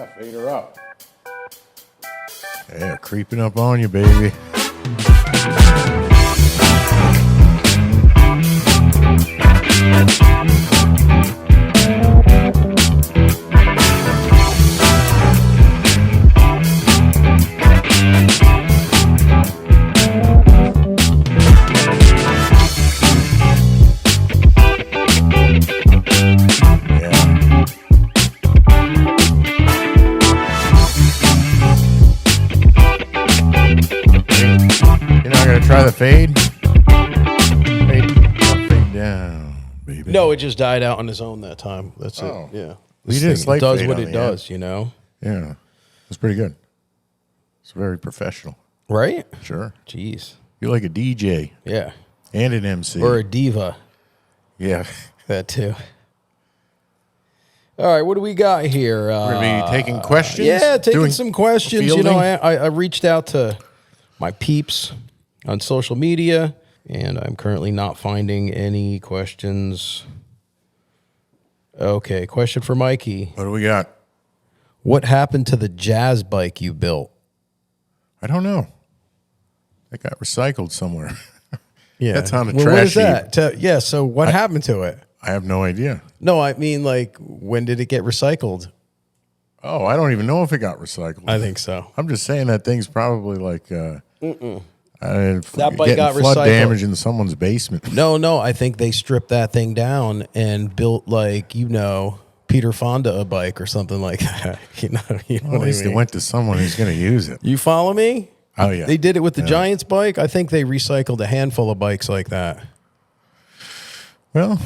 Fade her up. Yeah, creeping up on you, baby. Try the fade. Fade down, baby. No, it just died out on his own that time. That's it. Yeah. You did a slight does fade what on it the end. does, you know? Yeah. It's pretty good. It's very professional. Right? Sure. Jeez. You're like a DJ. Yeah. And an MC. Or a diva. Yeah. That too. All right, what do we got here? We're going to be taking questions? Yeah, taking some questions. Fielding? You know, I reached out to my peeps on social media, and I'm currently not finding any questions. Okay, question for Mikey. What do we got? What happened to the jazz bike you built? I don't know. It got recycled somewhere. Yeah. That's on a What trash is that? Yeah, so what happened to it? I have no idea. No, I mean, like, when did it get recycled? Oh, I don't even know if it got recycled. I think so. I'm just saying that thing's probably like That getting bike got flood recycled. damage in someone's basement. No, I think they stripped that thing down and built, like, you know, Peter Fonda a bike or something like that. You know Well, at what least I mean? it went to someone who's going to use it. You follow me? Oh, yeah. They did it with the Giants bike. I think they recycled a handful of bikes like that. Well,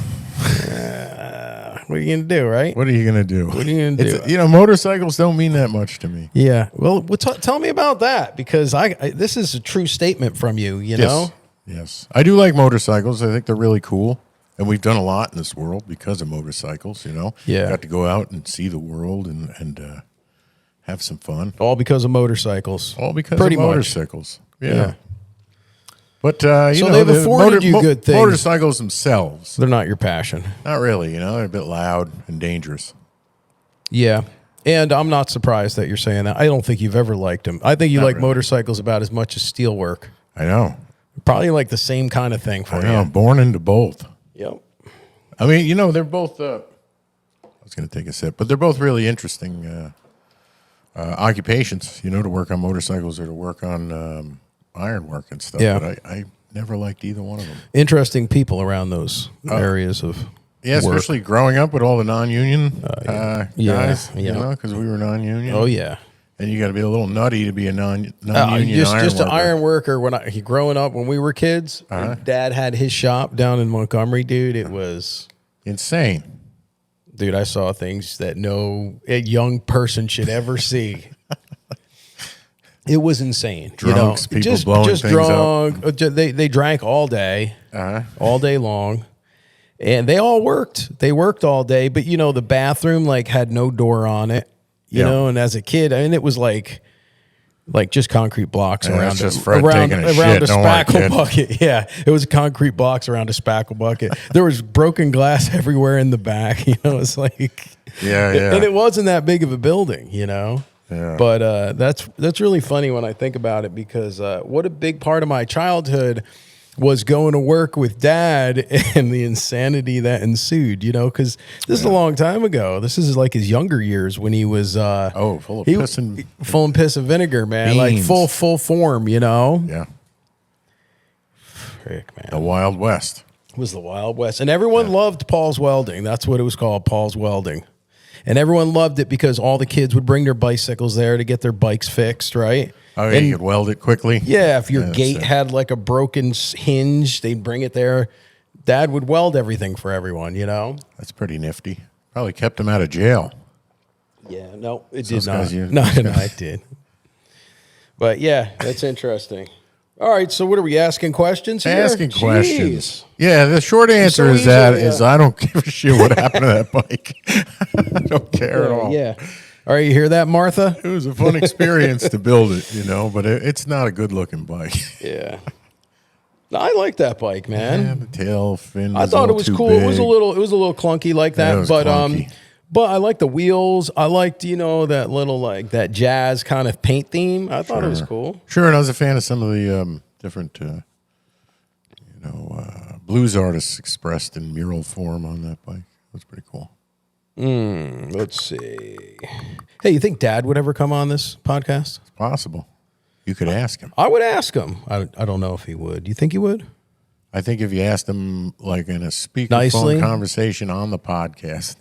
What are you going to do, right? what are you going to do? What are you going to do? You know, motorcycles don't mean that much to me. Yeah. Well, tell me about that, because I this is a true statement from you, you know? Yes. I do like motorcycles. I think they're really cool. And we've done a lot in this world because of motorcycles, you know? Yeah. Got to go out and see the world and have some fun. All because of motorcycles. All because Pretty of much. motorcycles. Yeah. Yeah. But, So they've afforded you good things. Motorcycles themselves, They're not your passion. not really, you know? They're a bit loud and dangerous. Yeah. And I'm not surprised that you're saying that. I don't think you've ever liked them. I think you Not like really. motorcycles about as much as steel work. I know. Probably like the same kind of thing for I know. you. Born into both. Yep. I mean, you know, they're both. I was going to take a sip, but they're both really interesting occupations. You know, to work on motorcycles or to work on ironwork and stuff. Yeah. But I never liked either one of them. Interesting people around those areas of Yeah, work. especially growing up with all the non-union Yeah, guys. yeah. You know, because we were non-union. Oh yeah. And you got to be a little nutty to be a non-union Just an ironworker. iron worker. Growing up when we were kids, and Dad had his shop down in Montgomery, dude. It was, Insane. dude. I saw things that no young person should ever see. It was insane. Drunks, people just blowing just things drunk. They drank all day, all day long, and they all worked. They worked all day, but you know the bathroom like had no door on it. You know, and as a kid, I mean, it was like just concrete blocks Yeah, around that's just Fred taking a shit. a Don't worry, spackle kid. bucket. Yeah, it was concrete blocks around a spackle bucket. There was broken glass everywhere in the back. You know, it's like and it wasn't that big of a building. You know. Yeah. But that's really funny when I think about it, because what a big part of my childhood was going to work with Dad and the insanity that ensued, you know, because this is a long time ago. This is like his younger years when he was full of piss and full of piss and vinegar, man, beans. like full form, you know. Yeah. Frick, man. The Wild West. It was the Wild West, and everyone loved Paul's Welding. That's what it was called, Paul's Welding. And everyone loved it because all the kids would bring their bicycles there to get their bikes fixed, right? Oh, yeah, you could weld it quickly. Yeah, if your that's gate it. had like a broken hinge, they'd bring it there. Dad would weld everything for everyone, you know? That's pretty nifty. Probably kept him out of jail. Yeah, no, it Those did not. guys use- No, it did. But yeah, that's interesting. All right, so what are we asking questions here? Asking Jeez. questions. Yeah, the short answer so is easy, I don't give a shit what happened to that bike. I don't care at all. Yeah. All right, you hear that, Martha? It was a fun experience to build it, you know, but it's not a good looking bike. Yeah. No, I like that bike, man. Yeah, the tail fin. I thought it was cool. Big. It was a little clunky like Yeah, that, it was but clunky. But I like the wheels. I liked, that little like that jazz kind of paint theme. I thought it was cool. Sure, and I was a fan of some of the different, blues artists expressed in mural form on that bike. It was pretty cool. Let's see. Hey, you think Dad would ever come on this podcast? It's possible. You could ask him. I would ask him. I don't know if he would. Do you think he would? I think if you asked him like in a speakerphone Nicely? conversation on the podcast,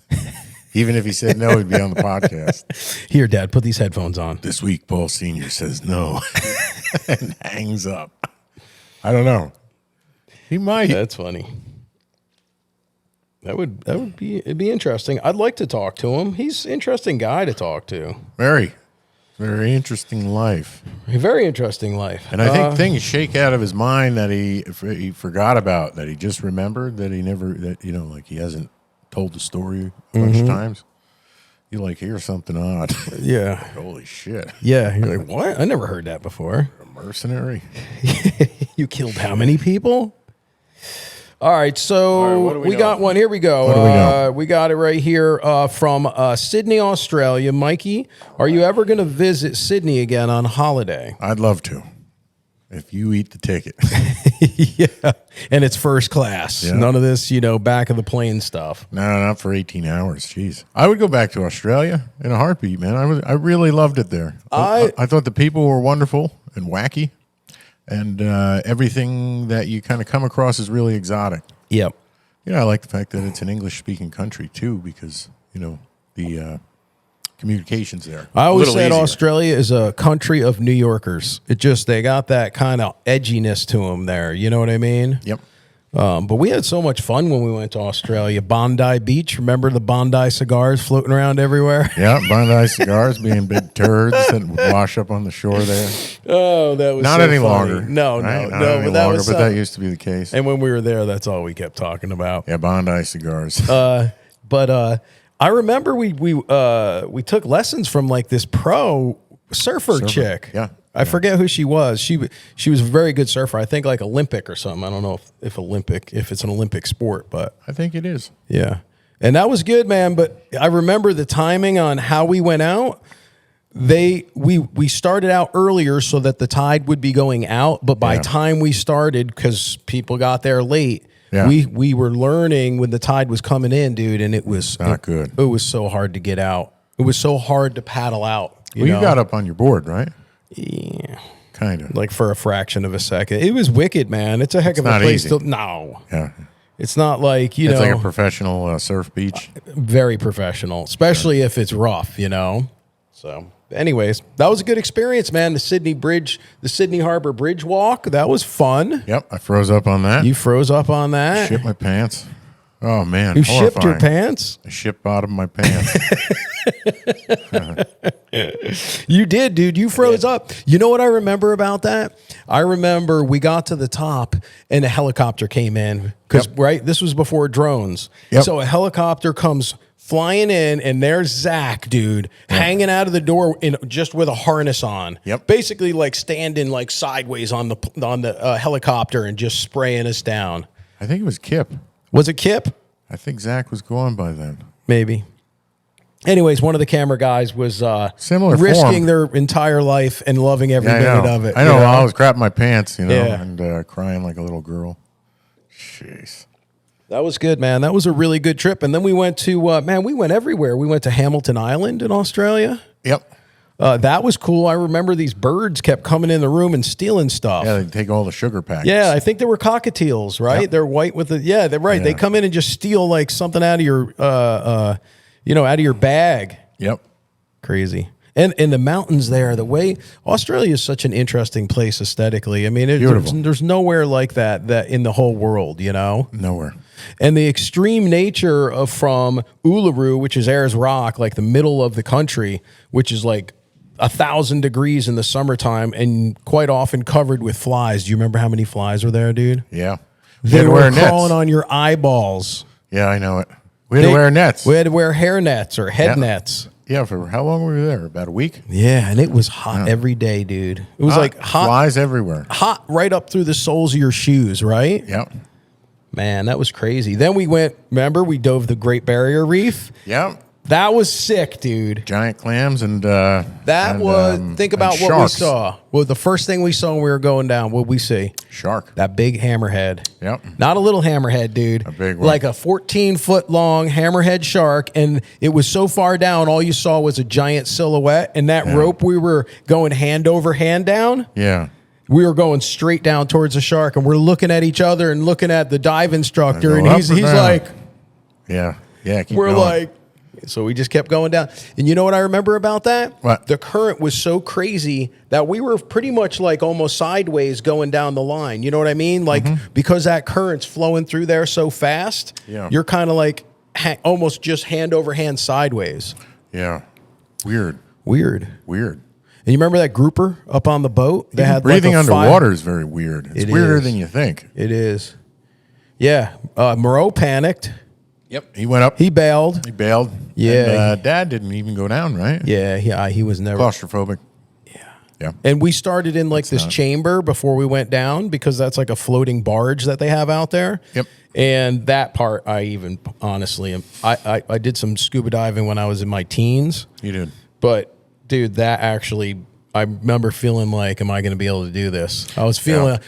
even if he said no, he'd be on the podcast. Here, Dad, put these headphones on. This week, Paul Sr. says no and hangs up. I don't know. He might. That's funny. It'd be interesting. I'd like to talk to him. He's an interesting guy to talk to. Very interesting life. A very interesting life. And I think things shake out of his mind that he forgot about, that he just remembered, that he hasn't told the story a bunch of times. You like hear something odd. Yeah. Holy shit. Yeah. You're like, what? I never heard that before. A mercenary? You killed how many people? All right, so we got one. Here we go. What do we know? We got it right here from Sydney, Australia. Mikey, are you ever going to visit Sydney again on holiday? I'd love to, if you eat the ticket. Yeah, and it's first class. Yeah. None of this, back of the plane stuff. No, not for 18 hours. Jeez. I would go back to Australia in a heartbeat, man. I really loved it there. I thought the people were wonderful and wacky. And everything that you kind of come across is really exotic. Yep. I like the fact that it's an English-speaking country, too, because, the communications there. I always said easier. Australia is a country of New Yorkers. They got that kind of edginess to them there. You know what I mean? Yep. But we had so much fun when we went to Australia. Bondi Beach. Remember the Bondi cigars floating around everywhere? Yeah, Bondi cigars being big turds that would wash up on the shore there. Oh, that was not so any funny. longer. No, right? no, Not any but that longer, was but that used to be the case. And when we were there, that's all we kept talking about. Yeah, Bondi cigars. But I remember we took lessons from like this pro surfer chick. Yeah. I forget who she was. She was a very good surfer. I think like Olympic or something. I don't know if it's an Olympic sport, but I think it is. yeah. And that was good, man. But I remember the timing on how we went out. We started out earlier so that the tide would be going out, but by time we started, because people got there late, we were learning when the tide was coming in, dude, and it was not good. It was so hard to get out. It was so hard to paddle out. You got up on your board, right? Yeah. Kind of. Like for a fraction of a second. It was wicked, man. It's a heck of a place. No. Yeah. It's not like, it's like a professional surf beach. Very professional, especially if it's rough, So, anyways, that was a good experience, man. The Sydney Harbor Bridge walk, that was fun. Yep, I froze up on that. You froze up on that? Shit my pants. Oh, man. You shipped your pants? I shit bottomed my pants. You did, dude. You froze up. You know what I remember about that? I remember we got to the top and a helicopter came in because, right, this was before drones. Yep. So a helicopter comes flying in and there's Zach, dude, hanging out of the door just with a harness on. Yep. Basically like standing like sideways on the helicopter and just spraying us down. I think it was Kip. Was it Kip? I think Zach was gone by then. Maybe. Anyways, one of the camera guys was similar risking their entire life and loving every minute of it. I know. I was crapping my pants, and crying like a little girl. Jeez. That was good, man. That was a really good trip. And then we went to, we went everywhere. We went to Hamilton Island in Australia. Yep. That was cool. I remember these birds kept coming in the room and stealing stuff. Yeah, they take all the sugar packets. Yeah, I think they were cockatiels, right? Yep. They're white with they're right. Yeah. They come in and just steal like something out of your, out of your bag. Yep. Crazy. And the mountains there, the way Australia is such an interesting place aesthetically. I mean, there's nowhere like that in the whole world, Nowhere. And the extreme nature from Uluru, which is Ayers Rock, like the middle of the country, which is like 1,000 degrees in the summertime and quite often covered with flies. Do you remember how many flies were there, dude? Yeah. They were crawling on your eyeballs. Yeah, I know it. We had to wear nets. We had to wear hair nets or head nets. Yeah, for how long were we there? About a week? Yeah, and it was hot every day, dude. It was like hot. Flies everywhere. Hot right up through the soles of your shoes, right? Yep. Man, that was crazy. Then we went, remember, we dove the Great Barrier Reef. Yep. That was sick, dude. Giant clams and think about what sharks. we saw. Well, the first thing we saw when we were going down, what we see? Shark. That big hammerhead. Yep. Not a little hammerhead, dude. A big one. Like a 14-foot long hammerhead shark. And it was so far down, all you saw was a giant silhouette. And that rope, we were going hand over hand down. Yeah. We were going straight down towards the shark. And we're looking at each other and looking at the dive instructor. And he's like... Yeah. Yeah, keep we're going. like... So we just kept going down. And you know what I remember about that? What? The current was so crazy that we were pretty much like almost sideways going down the line. You know what I mean? Like, because that current's flowing through there so fast, you're kind of like almost just hand over hand sideways. Yeah. Weird. And you remember that grouper up on the boat? They had breathing like underwater is very weird. It's weirder than you think. It is. Yeah. Moreau panicked. Yep. He went up. He bailed. Yeah. And, Dad didn't even go down, right? Yeah. He was never claustrophobic. Yeah. And we started in like this chamber before we went down because that's like a floating barge that they have out there. Yep. And that part, I did some scuba diving when I was in my teens. You did. But dude, that actually, I remember feeling like, am I going to be able to do this? I was feeling...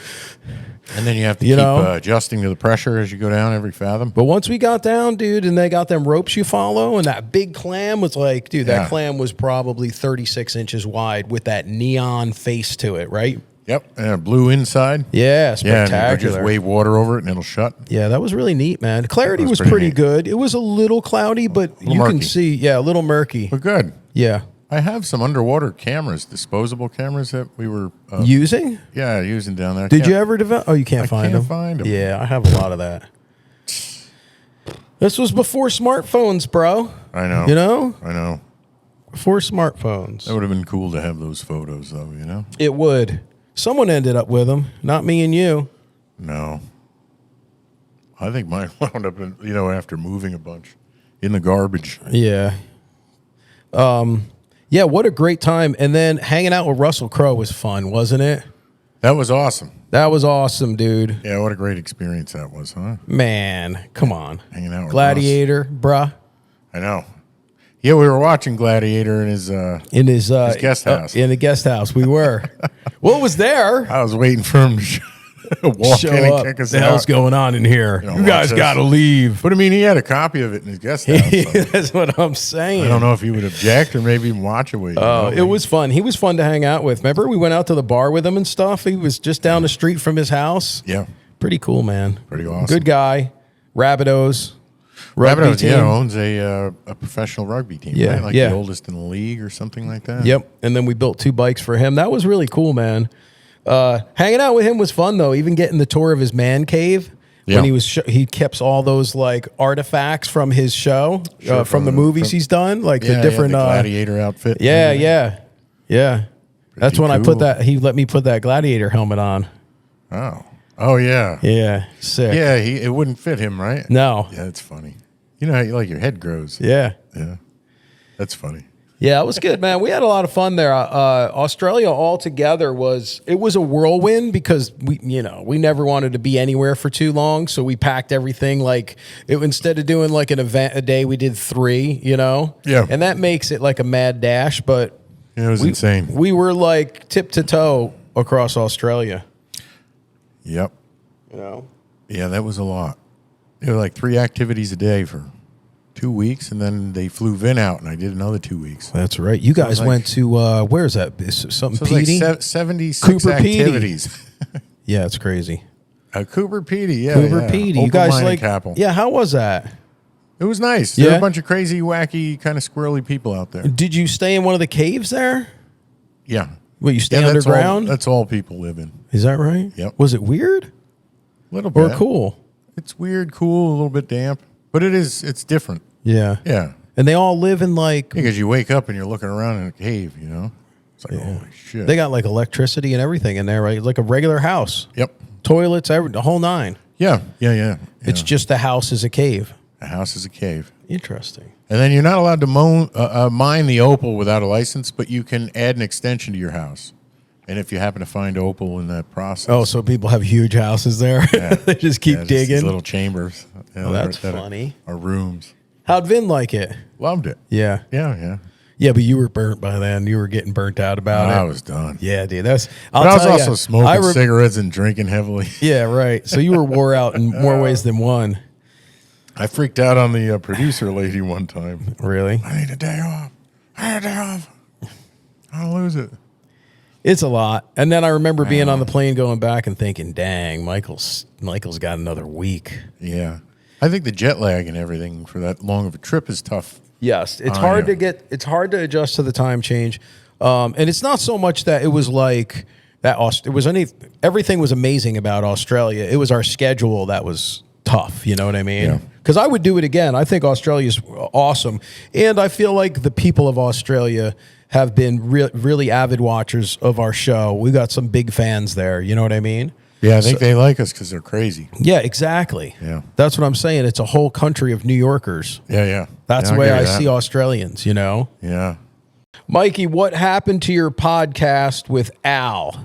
And then you have to keep adjusting to the pressure as you go down every fathom. But once we got down, dude, and they got them ropes you follow, and that big clam was like, dude, that clam was probably 36 inches wide with that neon face to it, right? Yep. And a blue inside. Yeah, spectacular. Yeah, and you just wave water over it and it'll shut. Yeah, that was really neat, man. The clarity was pretty good. It was a little cloudy, but you can see, a little murky. But good. Yeah. I have some underwater cameras, disposable cameras that we were using. Yeah, using down there. Did you ever develop? Oh, you can't find them. Find them. Yeah, I have a lot of that. This was before smartphones, bro. I know. You know? I know. Before smartphones. That would have been cool to have those photos, though. You know. It would. Someone ended up with them, not me and you. No. I think mine wound up in, after moving a bunch in the garbage. Yeah. Yeah, what a great time. And then hanging out with Russell Crowe was fun, wasn't it? That was awesome. That was awesome, dude. Yeah, what a great experience that was, huh? Man, come on. Hanging out with Gladiator, bruh. I know. Yeah, we were watching Gladiator in his guest house. In the guest house, we were. What was there? I was waiting for him to walk Show in and up. kick us What the out. hell's going on in here? You guys got to leave. But I mean, he had a copy of it in his guest house. So That's what I'm saying. I don't know if he would object or maybe even watch it with you. Oh, it was fun. He was fun to hang out with. Remember, we went out to the bar with him and stuff. He was just down the street from his house. Yeah. Pretty cool, man. Pretty awesome. Good guy. Rabbitohs. Rugby team. Owns a professional rugby team. Yeah, right? Like the oldest in the league or something like that. Yep. And then we built 2 bikes for him. That was really cool, man. Hanging out with him was fun, though. Even getting the tour of his man cave. When he was, he kept all those like artifacts from his show, from the movies he's done, like the different the gladiator outfit. Yeah. That's when I put cool. that. He let me put that gladiator helmet on. Oh yeah. Yeah, sick. Yeah, it wouldn't fit him, right? No. Yeah, that's funny. You know how your head grows. Yeah. Yeah. That's funny. Yeah, it was good, man. We had a lot of fun there. Australia altogether was a whirlwind because we never wanted to be anywhere for too long, so we packed everything instead of doing like an event a day, we did 3. Yeah, and that makes it like a mad dash. But it was insane. We were like tip to toe across Australia. Yep. Yeah, that was a lot. It was like 3 activities a day for 2 weeks, and then they flew Vin out, and I did another 2 weeks. That's right. You guys went to where is that? Something Petey? Like 76 Cooper activities. Yeah, it's crazy. Cooper Petey, yeah. Cooper Petey. You guys like? Capel. Yeah, how was that? It was nice. There were a bunch of crazy, wacky, kind of squirrely people out there. Did you stay in one of the caves there? Yeah. Well, you stay underground? That's all people live in. Is that right? Yep. Was it weird? A little bit. Or cool? It's weird, cool, a little bit damp, but it's different. Yeah. Yeah. And they all live in like... Because you wake up and you're looking around in a cave, It's like, holy shit. They got like electricity and everything in there, right? Like a regular house. Yep. Toilets, the whole 9. Yeah. It's just the house is a cave. A house is a cave. Interesting. And then you're not allowed to mine the opal without a license, but you can add an extension to your house. And if you happen to find opal in that process. Oh, so people have huge houses there. Yeah. They just keep digging. These little chambers. That's funny. Are rooms. How'd Vin like it? Loved it. Yeah. Yeah. Yeah, but you were burnt by then. You were getting burnt out about it. I was done. Yeah, dude. I was also smoking cigarettes and drinking heavily. Yeah, right. So you were wore out in more ways than one. I freaked out on the producer lady one time. Really? I need a day off. I'll lose it. It's a lot. And then I remember being on the plane going back and thinking, dang, Michael's got another week. Yeah. I think the jet lag and everything for that long of a trip is tough. Yes. It's hard to adjust to the time change. And it's not so much that it was like that. Everything was amazing about Australia. It was our schedule that was tough. You know what I mean? Yeah. Because I would do it again. I think Australia's awesome. And I feel like the people of Australia have been really avid watchers of our show. We got some big fans there. You know what I mean? Yeah, I think they like us because they're crazy. Yeah, exactly. Yeah. That's what I'm saying. It's a whole country of New Yorkers. Yeah. That's the way I see Australians, you know? Yeah. Mikey, what happened to your podcast with Al?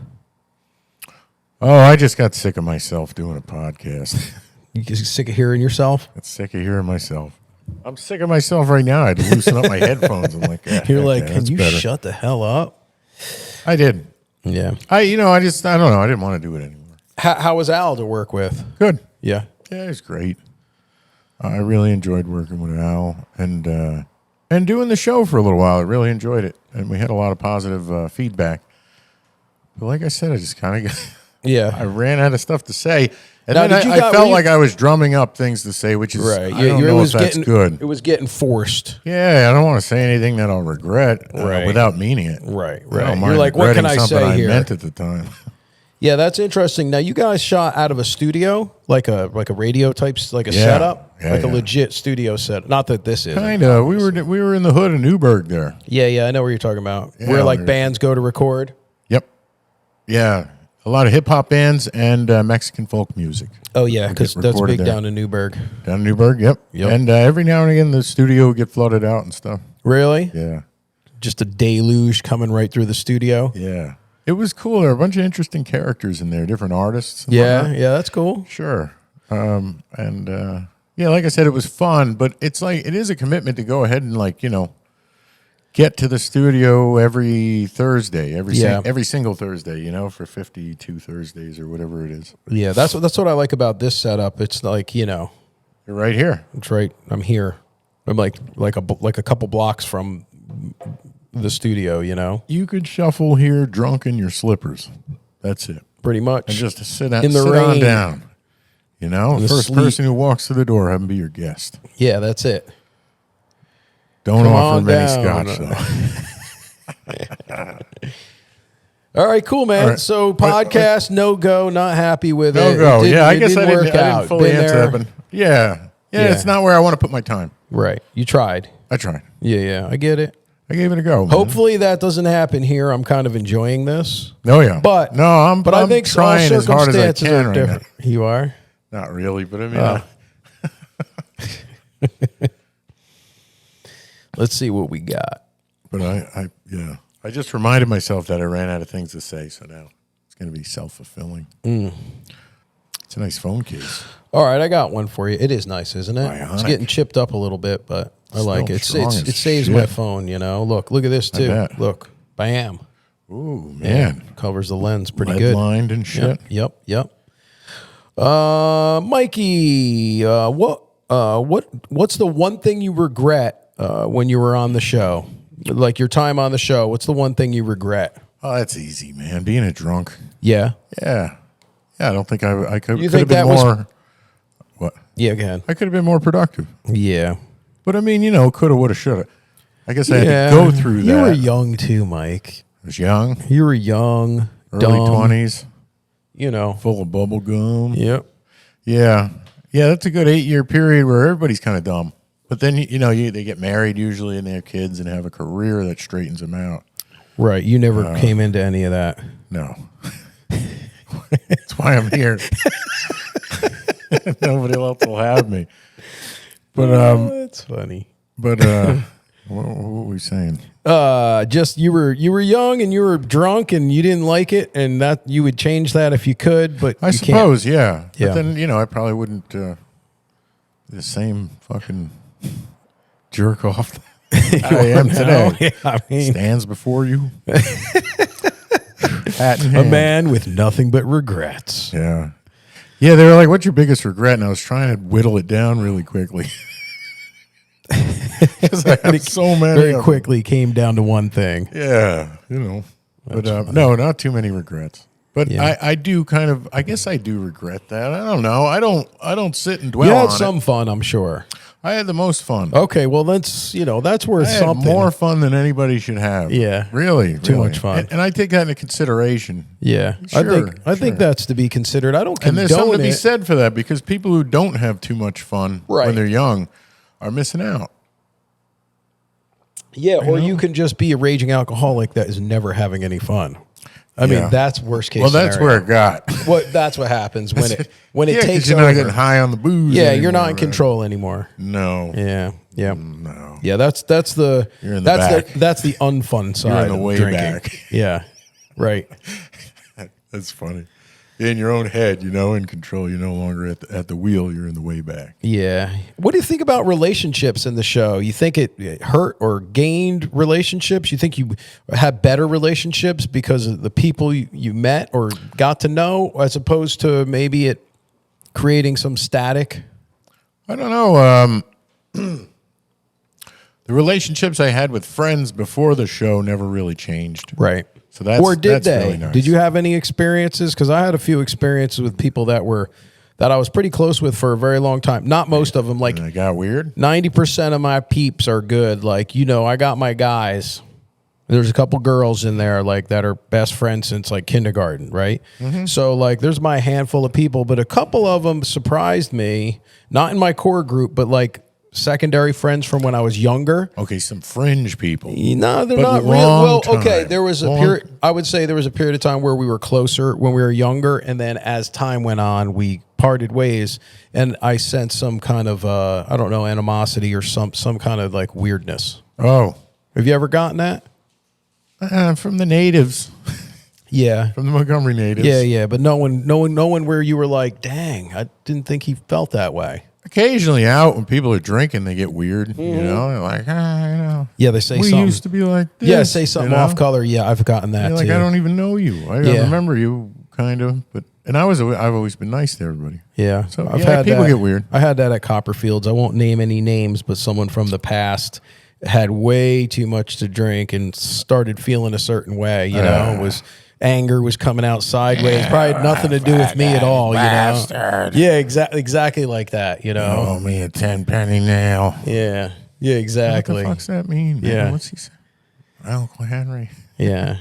Oh, I just got sick of myself doing a podcast. You get sick of hearing yourself? I'm sick of hearing myself. I'm sick of myself right now. I had to loosen up my headphones. I'm like, you're like, can you shut the hell up? I did. Yeah. I don't know. I didn't want to do it anymore. How was Al to work with? Good. Yeah. Yeah, he's great. I really enjoyed working with Al and doing the show for a little while. I really enjoyed it, and we had a lot of positive feedback. But like I said, I just kind of I ran out of stuff to say. And now, then I felt like I was drumming up things to say, which is right. I don't know if that's good. It was getting forced. Yeah, I don't want to say anything that I'll regret without meaning it. Right. You're like, what can I say here? I meant at the time. Yeah, that's interesting. Now, you guys shot out of a studio, like a radio type, like a setup, a legit studio set. Not that this is. Kind of. We were in the hood of Newburgh there. Yeah, I know what you're talking about. Yeah, where like bands go to record. Yep. Yeah. A lot of hip-hop bands and Mexican folk music. Oh, yeah, because that's big there. Down in Newburgh. Down in Newburgh, yep. And every now and again, the studio would get flooded out and stuff. Really? Yeah. Just a deluge coming right through the studio? Yeah. It was cool. There were a bunch of interesting characters in there, different artists. Yeah, that's cool. Sure. Like I said, it was fun, but it is a commitment to go ahead and get to the studio every Thursday, every single Thursday, for 52 Thursdays or whatever it is. Yeah, that's what I like about this setup. It's like, you're right here. It's right. I'm here. I'm like a couple blocks from the studio, You could shuffle here drunk in your slippers. That's it. Pretty much. And just to sit on down. The first person who walks through the door, have them be your guest. Yeah, that's it. Don't offer many scotch, though. All right, cool, man. Right. So podcast, no go, not happy with it. No go. Yeah, I guess I didn't fully answer that, but yeah, it's not where I want to put my time. Right. You tried. I tried. Yeah, I get it. I gave it a go. Man. Hopefully that doesn't happen here. I'm kind of enjoying this. Oh yeah, but I'm I think trying as hard as I can right now. You are? Not really, but I mean. Let's see what we got. But I just reminded myself that I ran out of things to say, so now it's going to be self-fulfilling. It's a nice phone case. All right, I got one for you. It is nice, isn't it? Bionic. It's getting chipped up a little bit, but I like it. It saves my phone, Look at this, too. Look, bam. Ooh, man. Yeah, covers the lens pretty Lead good. Lined and shit. Yep. Mikey, what's the one thing you regret when you were on the show? Like your time on the show, what's the one thing you regret? Oh, that's easy, man. Being a drunk. Yeah. Yeah. Yeah, I don't think I could have been more. What? Yeah, go ahead. I could have been more productive. Yeah. But I mean, coulda, woulda, shoulda. I guess I had to go through that. You were young too, Mike. I was young. You were young. Early 20s. Full of bubble gum. Yep. Yeah. Yeah, that's a good 8-year period where everybody's kind of dumb. But then, they get married usually and they have kids and have a career that straightens them out. Right. You never came into any of that. No. That's why I'm here. Nobody else will have me. But that's funny. But what were we saying? Just you were young and you were drunk and you didn't like it, and that you would change that if you could, but I suppose, yeah. But then I probably wouldn't the same fucking jerk off. I am today. Yeah, I mean, Stands before you. Hat in a hand. man with nothing but regrets. Yeah. Yeah, they were like, what's your biggest regret? And I was trying to whittle it down really quickly. Because I had so many. Very quickly came down to one thing. Yeah, But no, not too many regrets. But yeah. I do kind of, I guess I do regret that. I don't know. I don't sit and dwell on it. You had some fun, I'm sure. I had the most fun. Okay, well, that's worth I had something. more fun than anybody should have. Yeah. Really. Too much fun. And I take that into consideration. Yeah. Sure, I think that's to be considered. I don't condone it. And there's something to be said for that, because people who don't have too much fun when they're young are missing out. Yeah, or you can just be a raging alcoholic that is never having any fun. I mean, that's worst case scenario. Well, that's where it got. That's what happens when it takes you're over. not getting high on the booze. Yeah, anymore, you're not in control anymore. No. Yeah. No. Yeah, that's the that's the unfun side. You're in the way drinking. back. Yeah. Right. That's funny. In your own head, in control. You're no longer at the wheel. You're in the way back. Yeah. What do you think about relationships in the show? You think it hurt or gained relationships? You think you had better relationships because of the people you met or got to know, as opposed to maybe it creating some static? I don't know. The relationships I had with friends before the show never really changed. Right. So that's they? Really nice. Did you have any experiences? Because I had a few experiences with people that I was pretty close with for a very long time. Not most of them. Like, and it got weird. 90% of my peeps are good. Like, I got my guys. There's a couple girls in there like that are best friends since like kindergarten, right? Mm-hmm. So like, there's my handful of people, but a couple of them surprised me. Not in my core group, but like secondary friends from when I was younger. Okay, some fringe people. No, they're not real. Well, okay, there was a period. I would say there was a period of time where we were closer when we were younger, and then as time went on, we parted ways, and I sensed some kind of I don't know, animosity or some kind of like weirdness. Oh, have you ever gotten that? From the natives. Yeah, from the Montgomery natives. Yeah, but no one where you were like, dang, I didn't think he felt that way. Occasionally out when people are drinking, they get weird. Mm-hmm. They're like, Yeah, they say something. We used to be like this. Yeah, say something off color. Yeah, I've gotten that. You're like, too. I don't even know you. I remember you, kind of, but I've always been nice to everybody. Yeah, so I've had people get weird. I had that at Copperfields. I won't name any names, but someone from the past had way too much to drink and started feeling a certain way. Anger was coming out sideways. Probably had nothing to do with me at all. Bastard. Yeah, exactly like that. Oh, me a 10-penny nail. Yeah, exactly. What the fuck's that mean? Man? Yeah, what's he say? Uncle Henry. Yeah,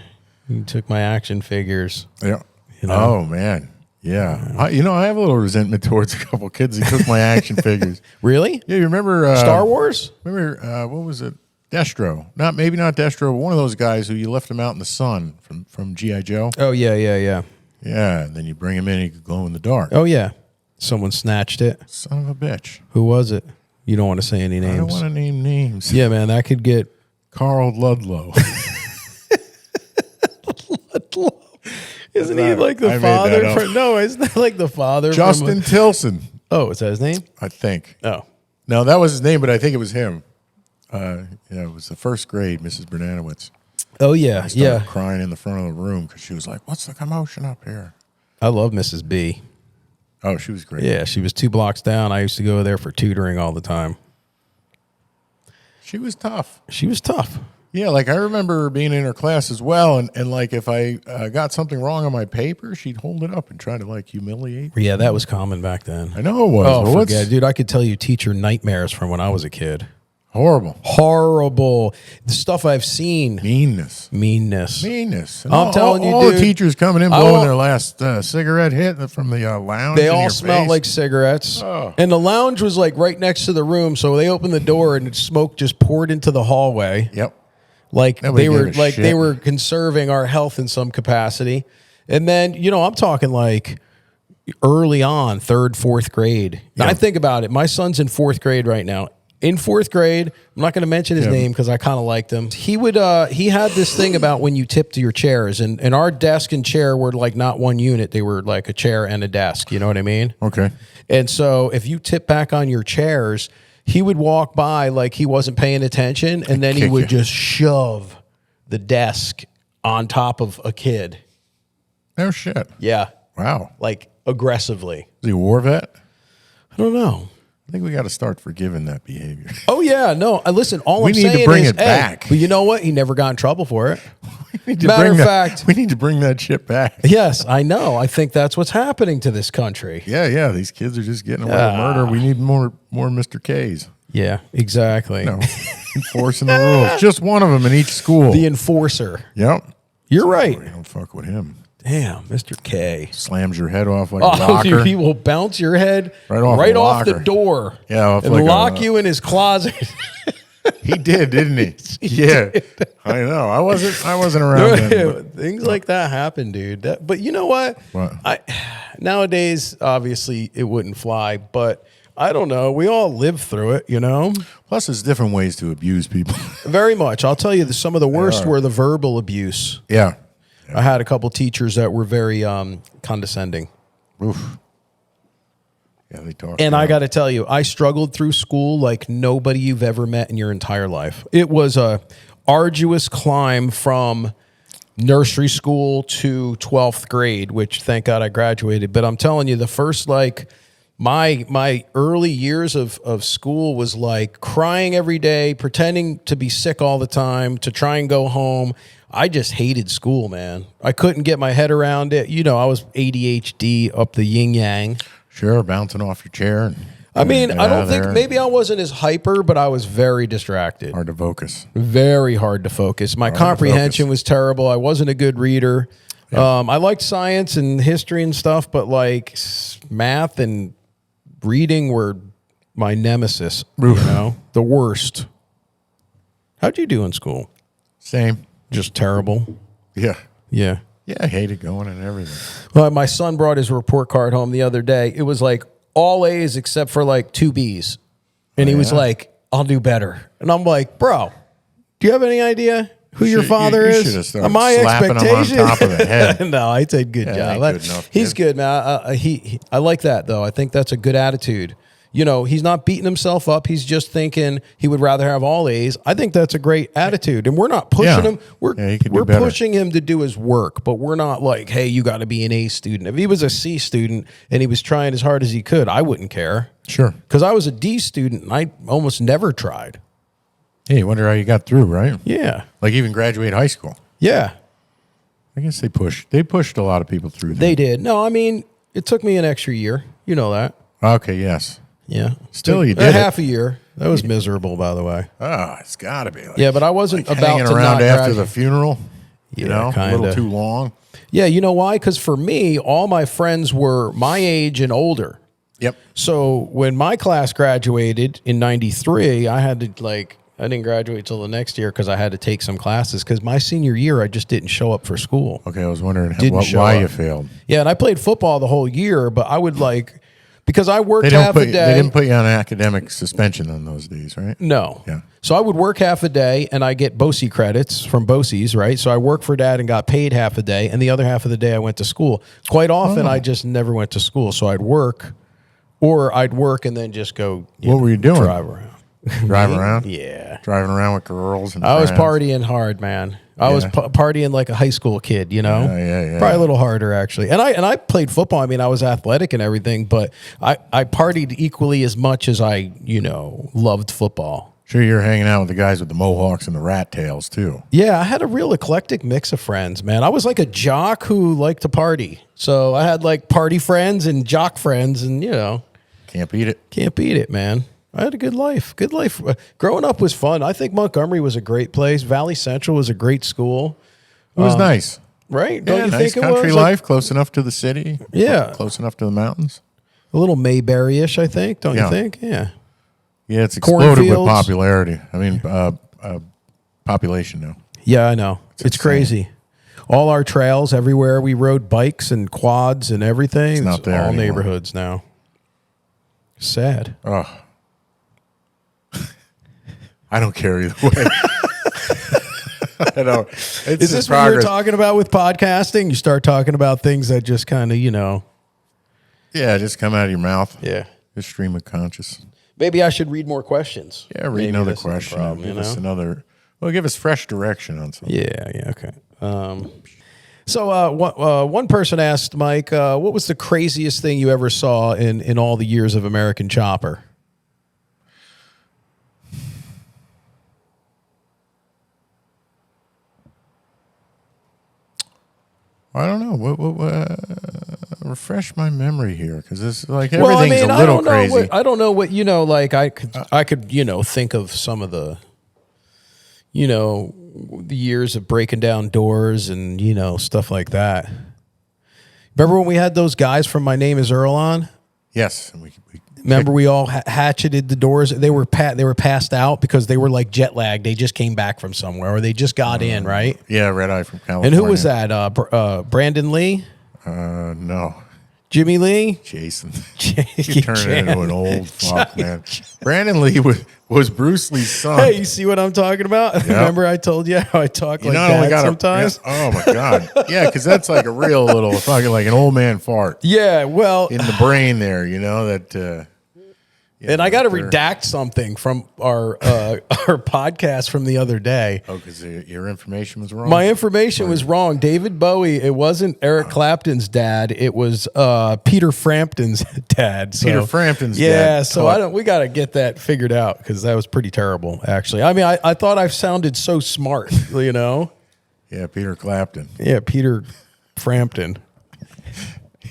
you took my action figures. Yeah. Oh man. Yeah. I have a little resentment towards a couple kids who took my action figures. Really? Yeah. You remember Star Wars? Remember what was it? Destro. Maybe not Destro, but one of those guys who you left him out in the sun from G.I. Joe. Oh, yeah. Yeah, and then you bring him in, he could glow in the dark. Oh, yeah. Someone snatched it. Son of a bitch. Who was it? You don't want to say any names. I don't want to name names. Yeah, man, that could get... Carl Ludlow. Ludlow. Isn't he like the father? No, isn't that like the father? Justin Tilson. Oh, is that his name? I think. Oh. No, that was his name, but I think it was him. It was the first grade, Mrs. Bernanowitz. Oh, yeah. I started crying in the front of the room because she was like, what's the commotion up here? I love Mrs. B. Oh, she was great. Yeah, she was 2 blocks down. I used to go there for tutoring all the time. She was tough. She was tough. Yeah, like I remember being in her class as well, and like if I got something wrong on my paper, she'd hold it up and try to like humiliate me. Yeah, that was common back then. I know it was. Oh, forget it. Dude, I could tell you teacher nightmares from when I was a kid. Horrible. The stuff I've seen. Meanness. And I'm telling you, all the teachers coming in blowing their last cigarette hit from the lounge. They all smelled like cigarettes. Oh. And the lounge was like right next to the room, so they opened the door and smoke just poured into the hallway. Yep. Like they were conserving our health in some capacity. And then, I'm talking like early on, 3rd, 4th grade. Now, I think about it. My son's in 4th grade right now. In 4th grade, I'm not going to mention his name because I kind of liked him. He had this thing about when you tipped your chairs, and our desk and chair were like not one unit; they were like a chair and a desk. You know what I mean? Okay. And so if you tip back on your chairs, he would walk by like he wasn't paying attention, and then he would just shove the desk on top of a kid. No shit. Yeah. Wow. Like aggressively. Is he a war vet? I don't know. I think we got to start forgiving that behavior. Oh yeah, no. Listen, all I'm saying is, we need to bring it back. But you know what? He never got in trouble for it. Matter of fact, we need to bring that shit back. Yes, I know. I think that's what's happening to this country. Yeah. These kids are just getting away with murder. We need more Mr. K's. Yeah, exactly. No, enforcing the rules. Just one of them in each school. The enforcer. Yep. You're right. You don't fuck with him. Damn, Mr. K. Slams your head off like a locker. He will bounce your head right off the door. Yeah, and like lock you in his closet. He did, didn't he? Yeah, I know. I wasn't around then. Things like that happen, dude. But you know what? Nowadays, obviously, it wouldn't fly. But I don't know. We all live through it, you know? Plus, there's different ways to abuse people. Very much. I'll tell you, some of the worst were the verbal abuse. Yeah. I had a couple teachers that were very condescending. Oof. Yeah, they talk. And I got to tell you, I struggled through school like nobody you've ever met in your entire life. It was a arduous climb from nursery school to 12th grade, which thank God I graduated. But I'm telling you, the first my early years of school was like crying every day, pretending to be sick all the time, to try and go home. I just hated school, man. I couldn't get my head around it. You know, I was ADHD up the yin yang. Sure, bouncing off your chair. I mean, I don't think, maybe I wasn't as hyper, but I was very distracted. Hard to focus. Very hard to focus. My comprehension was terrible. I wasn't a good reader. Yeah. I liked science and history and stuff, but like math and reading were my nemesis. You know, the worst. How'd you do in school? Same. Just terrible. Yeah. Yeah. Yeah, I hated going and everything. Well, my son brought his report card home the other day. It was like all A's except for like 2 B's. And he was like, I'll do better. And I'm like, bro, do you have any idea who your father is? My expectation. Him on top of the head. No, I said good job. Good enough, he's good, man. I like that, though. I think that's a good attitude. You know, he's not beating himself up. He's just thinking he would rather have all A's. I think that's a great attitude. And we're not pushing him. We're pushing him to do his work, but we're not like, hey, you got to be an A student. If he was a C student and he was trying as hard as he could, I wouldn't care. Sure. Because I was a D student and I almost never tried. Hey, you wonder how you got through, right? Yeah. Like even graduate high school. Yeah. I guess they pushed a lot of people through that. They did. No, I mean, it took me an extra year. You know that. Okay, yes. Yeah. Still, you did half a year. That was miserable, by the way. Oh, it's got to be. Like, yeah, but I wasn't like about hanging to around not after the funeral. You know, kinda. a little too long. Yeah, you know why? Because for me, all my friends were my age and older. Yep. So when my class graduated in '93, I had to I didn't graduate till the next year because I had to take some classes. Because my senior year, I just didn't show up for school. Okay, I was wondering why you failed. Yeah, and I played football the whole year, but I would because I worked half a day. They didn't put you on academic suspension on those days, right? No. Yeah. So I would work half a day, and I get BOCE credits from BOCES, right? So I worked for Dad and got paid half a day, and the other half of the day I went to school. Quite often, I just never went to school. So I'd work, and then just go. What were you doing? Drive around. Drive around? Yeah. Driving around with girls and I was partying hard, man. I was partying like a high school kid, you know? Yeah. Probably a little harder, actually. And I played football. I mean, I was athletic and everything, but I partied equally as much as I, loved football. Sure, you're hanging out with the guys with the mohawks and the rat tails, too. Yeah, I had a real eclectic mix of friends, man. I was like a jock who liked to party. So I had like party friends and jock friends and, Can't beat it. Can't beat it, man. I had a good life. Good life. Growing up was fun. I think Montgomery was a great place. Valley Central was a great school. It was nice. Right? Don't you nice think it country was? life, close enough to the city. Yeah. Close enough to the mountains. A little Mayberry-ish, I think. Don't you think? Yeah. Yeah, it's exploded with popularity. I mean, population now. Yeah, I know. It's crazy. All our trails everywhere. We rode bikes and quads and everything. It's not there all anymore. Neighborhoods now. Sad. Oh. I don't care either way. I know. Is this what you're talking about with podcasting? You start talking about things that just kind of, Yeah, just come out of your mouth. Yeah. Just stream of conscious. Maybe I should read more questions. Yeah, read Maybe another that's not a question. problem, Give us another. Well, give us fresh direction on something. Yeah, okay. So one person asked Mike, what was the craziest thing you ever saw in all the years of American Chopper? I don't know. Refresh my memory here, because this like everything's a little crazy. I don't know what like I could think of some of the the years of breaking down doors and stuff like that. Remember when we had those guys from My Name Is Earl on? Yes, remember we all hatcheted the doors. They were passed out because they were like jet lagged. They just came back from somewhere, or they just got in, right? Yeah, Red Eye from California. And who was that? Brandon Lee? No. Jimmy Lee? Jason. You turn it into an old fuck, man. Brandon Lee was Bruce Lee's son. Hey, you see what I'm talking about? Yep. Remember I told you how I talk like that sometimes? Oh, my God. Yeah, because that's like a real little fucking like an old man fart. Yeah, well. In the brain there, that... and I got to redact something from our podcast from the other day. Oh, because your information was wrong? My information was wrong. David Bowie, it wasn't Eric Clapton's dad. It was Peter Frampton's dad. So, Peter Frampton's dad. Yeah, so we got to get that figured out, because that was pretty terrible, actually. I mean, I thought I sounded so smart, Yeah, Peter Clapton. Yeah, Peter Frampton.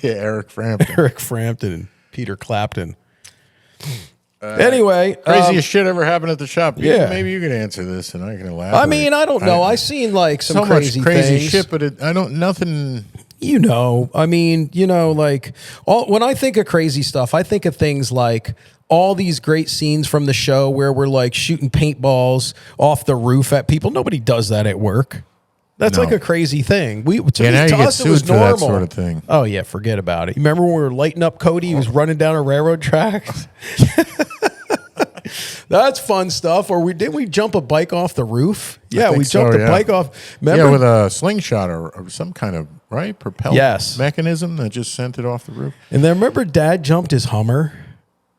Yeah, Eric Frampton. Eric Frampton and Peter Clapton. Anyway, craziest shit ever happened at the shop. Yeah, maybe you can answer this, and I can elaborate. I mean, I don't know. I've seen like some crazy much crazy things. shit, but nothing. I mean, like when I think of crazy stuff, I think of things like all these great scenes from the show where we're like shooting paintballs off the roof at people. Nobody does that at work. That's like a crazy thing. To us, it was normal. That sort of thing. Oh yeah, forget about it. You remember when we were lighting up Cody? He was running down a railroad track. That's fun stuff. Or didn't we jump a bike off the roof? Yeah, we jumped a bike off. Remember? Yeah, with a slingshot or some kind of propel mechanism that just sent it off the roof. And then remember, Dad jumped his Hummer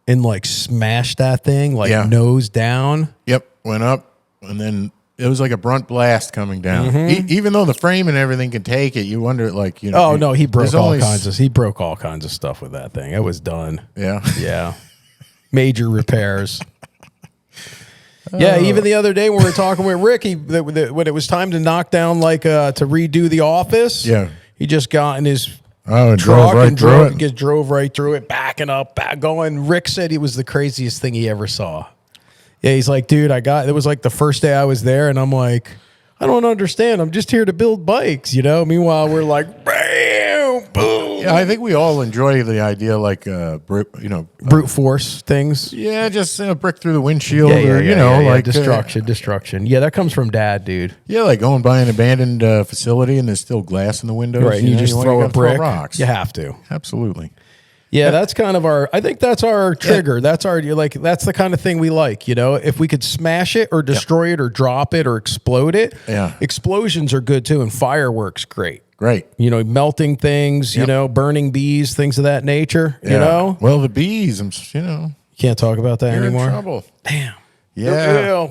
and like smashed that thing nose down. Yep, went up and then. It was like a brunt blast coming down. Mm-hmm. Even though the frame and everything can take it, you wonder, Oh no, he broke all kinds of stuff with that thing. It was done. Yeah, yeah, major repairs. Yeah, even the other day when we were talking with Rick, when it was time to knock down to redo the office. Yeah, he just got in his truck drove right through it, backing up, going. Rick said it was the craziest thing he ever saw. Yeah, he's like, dude, it was like the first day I was there, and I'm like, I don't understand. I'm just here to build bikes, Meanwhile, we're like, bam, boom. Yeah, I think we all enjoy the idea, brute force things. Yeah, just brick through the windshield, destruction. Yeah, that comes from Dad, dude. Yeah, like going by an abandoned facility, and there's still glass in the windows. Right, and you just throw a brick. Throw rocks. You have to. Absolutely. Yeah, that's kind of I think that's our trigger. Yeah. That's the kind of thing we like, If we could smash it or destroy it or drop it or explode it. Yeah. Explosions are good too, and fireworks great. Great. Melting things, burning bees, things of that nature, Well, the bees, You can't talk about that anymore. You're in trouble. Damn. Yeah.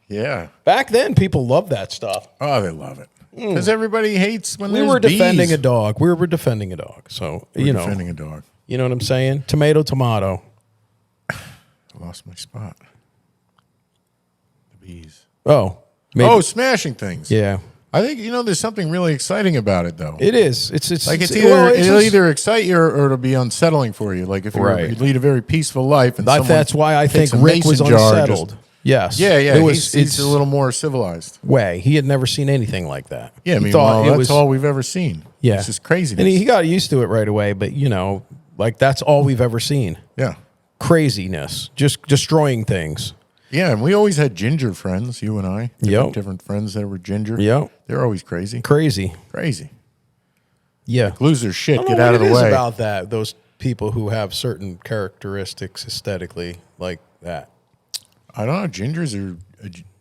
Yeah. Back then, people loved that stuff. Oh, they love it. Because everybody hates when we were defending a dog. We were defending a dog. So, defending a dog. You know what I'm saying? Tomato. I lost my spot. The bees. Oh. Maybe. Oh, smashing things. Yeah. I think, there's something really exciting about it, though. It is. It'll either excite you or it'll be unsettling for you. Like if you lead a very peaceful life. And that's why I think Rick was unsettled. Yes. Yeah. He's a little more civilized. Way. He had never seen anything like that. Yeah, that's all we've ever seen. Yeah. It's just craziness. And he got used to it right away, but, that's all we've ever seen. Yeah. Craziness. Just destroying things. Yeah, and we always had ginger friends, you and I. Different friends that were ginger. Yep. They're always crazy. Crazy. Yeah. Like, lose their shit, get out of the way. What is about that, those people who have certain characteristics aesthetically like that? I don't know. Gingers are,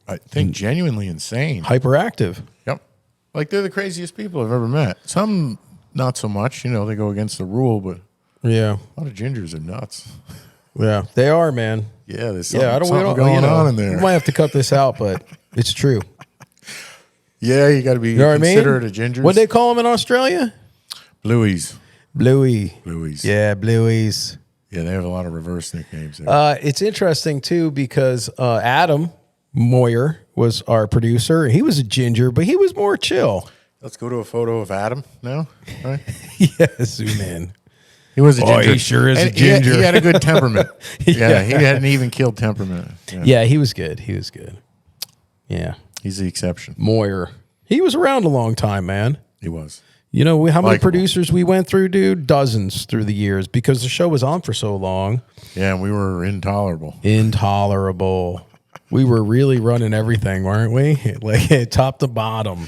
I think, genuinely insane. Hyperactive. Yep. Like, they're the craziest people I've ever met. Some, not so much. They go against the rule, but yeah, a lot of gingers are nuts. Yeah, they are, man. Yeah, there's Yeah, something going on in there. We might have to cut this out, but it's true. Yeah, you got to be considerate of gingers. What they call them in Australia? Blueies. Blueies. Yeah, Blueies. Yeah, they have a lot of reverse nicknames there. It's interesting, too, because Adam Moyer was our producer. He was a ginger, but he was more chill. Let's go to a photo of Adam now. Right? Yeah, zoom in. He was a ginger. He sure is a And ginger. He had a good temperament. Yeah. He had an even keeled temperament. Yeah, he was good. He was good. Yeah. He's the exception. Moyer. He was around a long time, man. He was. You know how many Likeable. producers we went through, dude? Dozens through the years because the show was on for so long. Yeah, and we were intolerable. We were really running everything, weren't we? Like top to bottom.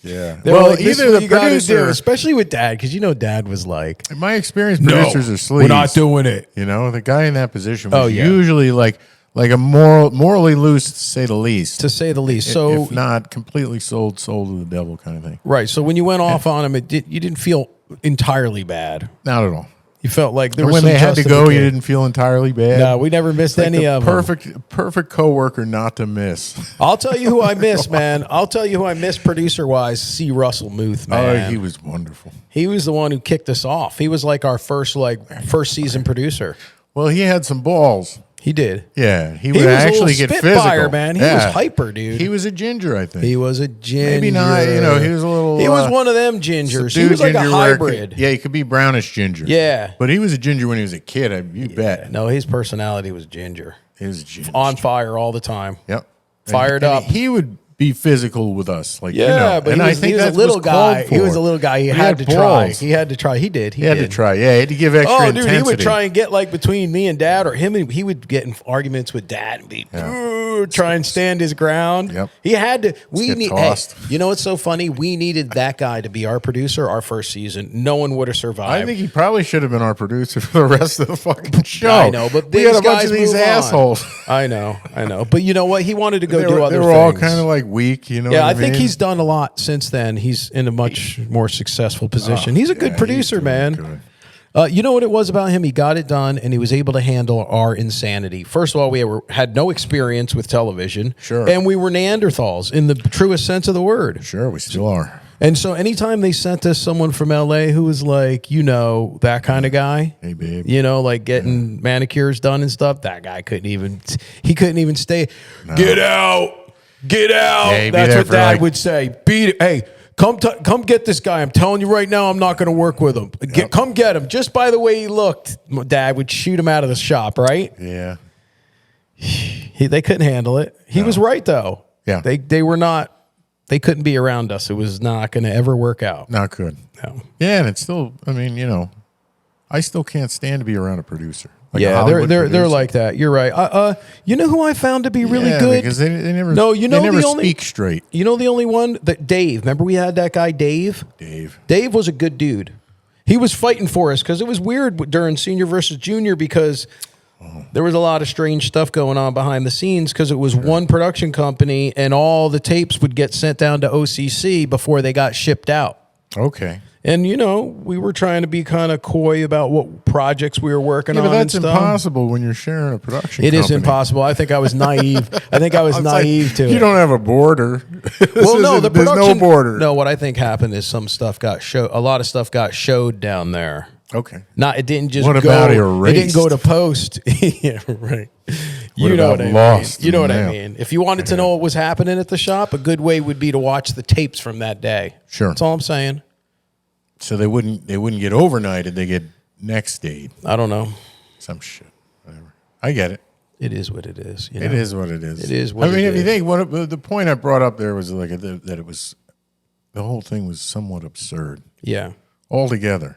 Yeah. They were like, this is what you gotta do, especially with Dad, because Dad was like, in my experience, producers are sleaze. we're not doing it. You know, the guy in that position was yeah. usually like a morally loose, to say the least. To say the least. If So, not completely sold to the devil kind of thing. right. So when you went off on him, you didn't feel entirely bad. Not at all. You felt like there And was when some they had to go, you justification. didn't feel entirely bad. No, we never missed Like any the of them. perfect coworker not to miss. I'll tell you who I miss, man. I'll tell you who I miss producer-wise, C. Russell Muth, man. Oh, he was wonderful. He was the one who kicked us off. He was like our first season producer. Well, he had some balls. He did. Yeah, he He would was a actually little get spitfire, physical. man. He Yeah. was hyper, dude. He was a ginger, I think. He was a ginger. Maybe not. You know, he was a little. He was one of them gingers. He subdued was like a ginger where it hybrid. could- yeah, he could be brownish ginger. Yeah. But he was a ginger when he was a kid. You bet. No, his personality was ginger. He was a ginger. On fire all the time. Yep. Fired And up. He would be physical with us, like Yeah, you know. but and he I was, think he was a that little was guy. called He was for. a little guy. He He had had to try. balls. He had to try. He did. He had to try. Yeah, he had to give extra Oh, dude, intensity. he would try and get like between me and Dad, or him and he would get in arguments with Dad and be try and stand his ground. Yep. He had to. get tossed. You know what's so funny? We needed that guy to be our producer our first season. No one would have survived. I think he probably should have been our producer for the rest of the fucking show. I know, but we these had a bunch guys of these move on. assholes. I know. But you know what? He wanted to go They do were, other they things. were all kind of like weak, you know. Yeah, what I think mean? he's done a lot since then. He's in a much more successful position. He's a good Yeah, producer, he's doing man. good. You know what it was about him? He got it done, and he was able to handle our insanity. First of all, we had no experience with television. Sure. And we were Neanderthals in the truest sense of the word. Sure, we still are. And so anytime they sent us someone from L.A. who was like, that kind of guy. Hey, babe. Like getting manicures done and stuff, that guy couldn't even stay. No. Get out. Get out. Yeah, he'd be That's there what for, Dad like- would say. Beat it. Hey, come get this guy. I'm telling you right now, I'm not going to work with him. Come get him. Just by the way he looked, Dad would shoot him out of the shop, right? Yeah. They couldn't handle it. He was right, though. Yeah. They were not, they couldn't be around us. It was not going to ever work out. Not good. No. Yeah, and it's still, I mean, I still can't stand to be around a producer. Like a Yeah, Hollywood they're producer. like that. You're right. You know who I found to be really Yeah, good? because they never. No, you know they never the only- speak straight. You know the only one that Dave. Remember we had that guy Dave. Dave was a good dude. He was fighting for us because it was weird during senior versus junior because there was a lot of strange stuff going on behind the scenes because it was one production company and all the tapes would get sent down to OCC before they got shipped out. Okay. And we were trying to be kind of coy about what projects we were working on. But that's and stuff. impossible when you're sharing a production. It is company. impossible. I think I was naive. I think I was It's like, naive to it. You don't have a border. Well, no, the there's production. no border. No, what I think happened is some stuff got showed. A lot of stuff got showed down there. Okay. It didn't just What go. about It erased? didn't go to post. Yeah, right. You know about what I lost mean. You know in what the I mail? mean. If you wanted to know what was happening at the shop, a good way would be to watch the tapes from that day. Sure. That's all I'm saying. So they wouldn't get overnighted. They get next day. I don't know. Some shit. Whatever. I get it. It is what it is. It is what it is. It is what I mean, it if you is. think the point I brought up there was like that it was the whole thing was somewhat absurd Yeah. altogether.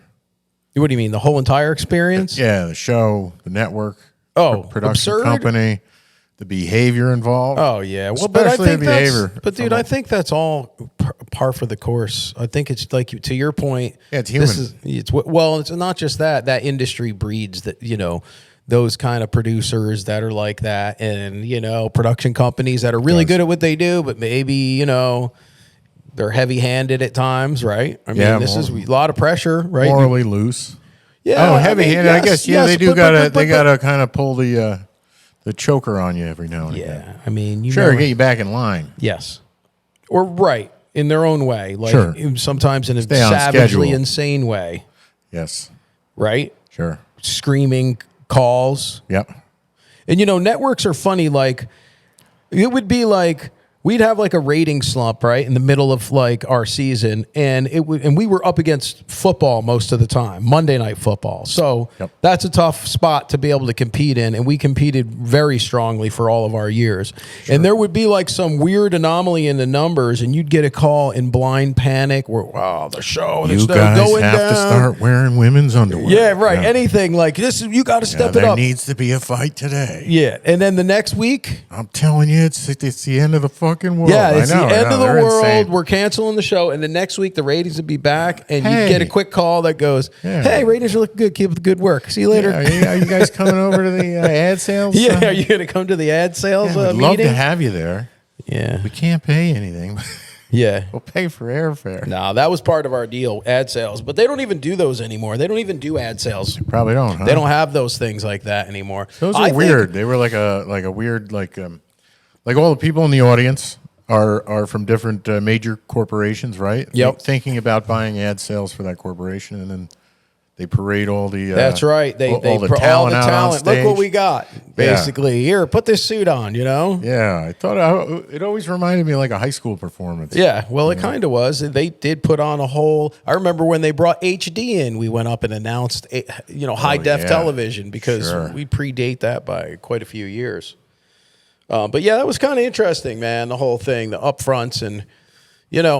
What do you mean? The whole entire experience? Yeah, the show, the network, Oh, production absurd? company, the behavior involved. Oh yeah, well, but I Especially think the that's, behavior. but dude, I think that's all par for the course. I think it's like to your point. Yeah, it's human. It's not just that industry breeds that those kind of producers that are like that, and production companies that are really good at what they do, but maybe they're heavy handed at times, right? I mean, Yeah, this is a lot of pressure, right? morally loose. Yeah. Oh, heavy-handed. yes, I guess. Yeah, yes, they do but- they gotta kind of pull the choker on you every now and again. Yeah, I mean, you Sure, know, get you back in line. yes, or right in their own way, like Sure. sometimes in a Stay on savagely schedule. insane way, Yes. right? Sure. Screaming calls, Yep. and you know, networks are funny. Like it would be like we'd have like a rating slump right in the middle of like our season, and we were up against football most of the time, Monday Night Football. So Yep. that's a tough spot to be able to compete in, and we competed very strongly for all of our years. Sure. And there would be like some weird anomaly in the numbers, and you'd get a call in blind panic where wow, the show You is guys going have down. to start wearing women's underwear. Yeah, right. Anything like this, you got to step it there up. needs to be a fight today. Yeah, and then the next week. I'm telling you, it's the end of the fucking world. Yeah, it's I know, the end of the they're world. insane. We're canceling the show, and the next week the ratings would be back, and Hey. you get a quick call that goes, Yeah. "Hey, ratings are looking good. Keep up the good work. See you later." Yeah, are you guys coming over to the ad sales? Yeah, are you going to come to the ad sales Yeah, we'd love meeting? to have you there. Yeah, We can't pay anything. yeah. We'll pay for airfare. No, that was part of our deal, ad sales. But they don't even do those anymore. They don't even do ad sales. Probably don't. Huh? They don't have those things like that anymore. Those I are think- weird. They were like a weird like all the people in the audience are from different major corporations, right? Yep. Thinking about buying ad sales for that corporation, and then they parade all the. That's right. They all the all talent the out on talent. Look what stage. we got. Basically, here, put this suit on. You know. Yeah, I thought it always reminded me of like a high school performance. Yeah, well, it kind of was. They did put on a whole. I remember when they brought HD in, we went up and announced, high def yeah. television because Sure. we predate that by quite a few years. But yeah, that was kind of interesting, man. The whole thing, the upfronts, and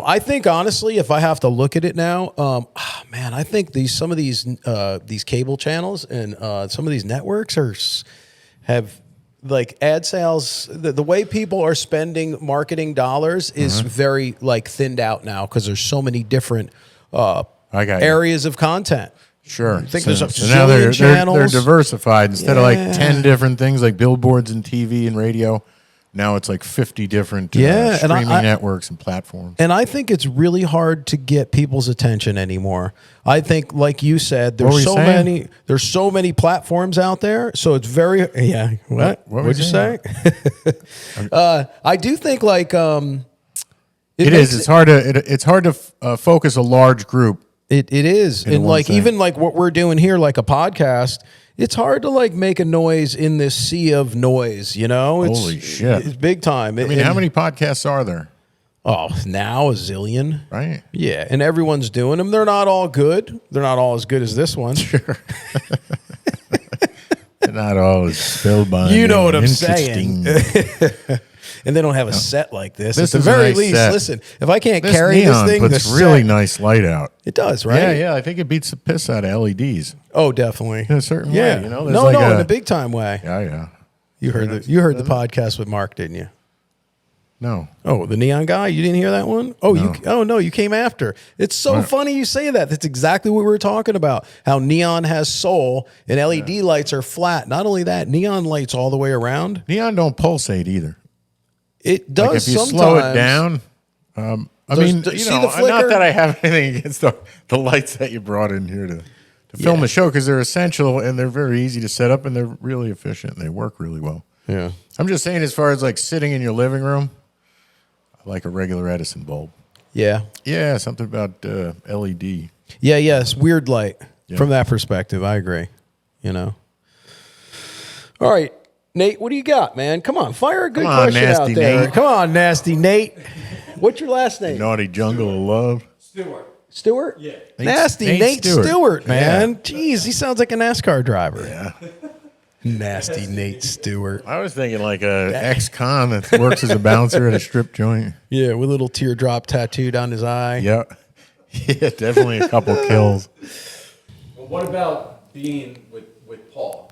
I think honestly, if I have to look at it now, man, I think some of these cable channels and some of these networks have. Like ad sales, the way people are spending marketing dollars is very like thinned out now because there's so many different areas of content. Sure. I think there's a now they're channels. diversified instead of like Yeah. 10 different things like billboards and TV and radio. Now it's like 50 different Yeah, and streaming I- networks and platforms. And I think it's really hard to get people's attention anymore. I think, like you said, What were there's you so saying? many. There's so many platforms out there, so it's very yeah. What were would you you say? saying? I do think like It makes is. It's hard to focus a large group. It is, and one like thing. even like what we're doing here, like a podcast. It's hard to like make a noise in this sea of noise. It's, Holy shit. It's big time. I mean, how many podcasts are there? Oh, now a zillion. Right? Yeah, and everyone's doing them. They're not all good. They're not all as good as this one. Sure. They're not always spellbinding. You know what I'm interesting. saying. And they don't have a set like this. This At is the a very nice least, set. listen, if I can't This carry neon this thing, puts the really set, nice light out. it does, right? Yeah. I think it beats the piss out of LEDs Oh, definitely. in a certain way. Yeah. There's No, like in a big time way. Yeah. You heard the podcast with Mark, didn't you? No. Oh, the neon guy. You didn't hear that one? Oh, you came after. It's so funny you say that. That's exactly what we were talking about. How neon has soul and LED lights are flat. Not only that, neon lights all the way around. Neon don't pulsate either. It does Like if you sometimes. slow it down, I mean, see not the flicker? that I have anything against the lights that you brought in here to film the show because they're essential and they're very easy to set up and they're really efficient and they work really well. Yeah. I'm just saying, as far as like sitting in your living room, I like a regular Edison bulb. Yeah. Yeah, something about LED. Yeah, it's weird light Yeah. from that perspective. I agree. All right, Nate, what do you got, man? Come on, fire a good Come on, question out nasty there. Nate. Come on, nasty Nate. What's your last name? Naughty Jungle of Love. Stewart? Yeah. Nasty Nate Nate Stewart, Stewart, man. Jeez, he sounds like a NASCAR driver. Yeah. Nasty Nate Stewart. I was thinking like a ex-con that works as a bouncer at a strip joint. Yeah, with a little teardrop tattooed on his eye. Yeah. Yeah, definitely a couple kills. Well, what about being with Paul,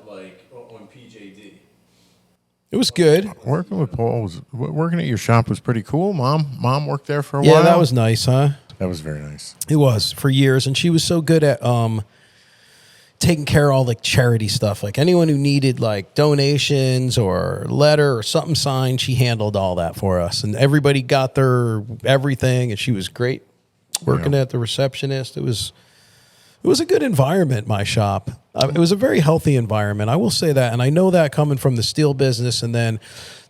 like on PJD? It was good. Working with Paul working at your shop was pretty cool. Mom worked there for a Yeah, while. that was nice, huh? That was very nice. It was for years, and she was so good at taking care of all like charity stuff. Like anyone who needed like donations or letter or something signed, she handled all that for us, and everybody got their everything. And she was great working at the receptionist. It was It was a good environment, my shop. It was a very healthy environment. I will say that. And I know that coming from the steel business, and then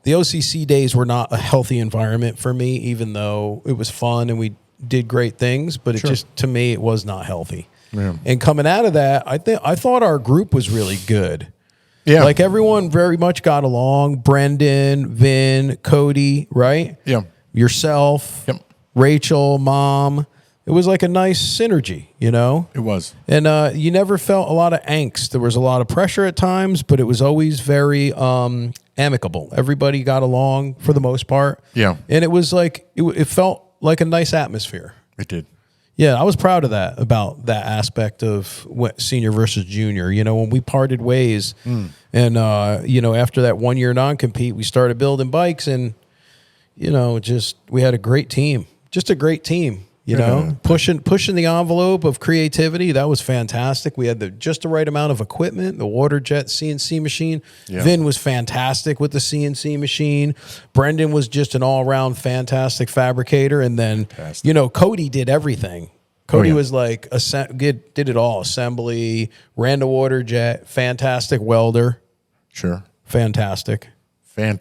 the OCC days were not a healthy environment for me, even though it was fun and we did great things, but it just, to me, it was not healthy. Yeah. And coming out of that, I thought our group was really good. Yeah. Like everyone very much got along. Brendan, Vin, Cody, right? Yeah. Yourself, Rachel, Mom. It was like a nice synergy, you know? It was. And you never felt a lot of angst. There was a lot of pressure at times, but it was always very amicable. Everybody got along for the most part. Yeah. And it was like, it felt like a nice atmosphere. It did. Yeah, I was proud of that, about that aspect of what senior versus junior. You know, when we parted ways and, you know, after that 1 year non-compete, we started building bikes and, you know, just we had a great team, just a great team. You know, pushing the envelope of creativity. That was fantastic. We had just the right amount of equipment, the water jet CNC machine. Yeah. Vin was fantastic with the CNC machine. Brendan was just an all-around fantastic fabricator. And then, you know, Cody did everything. Cody was like, did it all. Assembly, ran the water jet, fantastic welder. Sure. Fantastic. Fan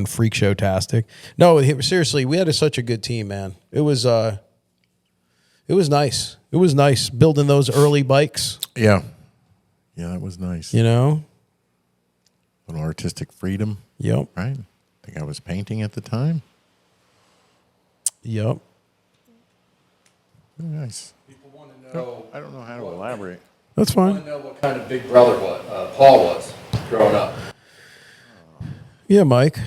freak show-tastic. No, seriously, we had such a good team, man. It was nice. It was nice building those early bikes. Yeah. Yeah, that was nice. You know? A little artistic freedom. Yep. Right? I think I was painting at the time. Yep. Very nice. People want to know. I don't know how to elaborate. That's fine. Want to know what kind of big brother Paul was growing up. Yeah, Mike.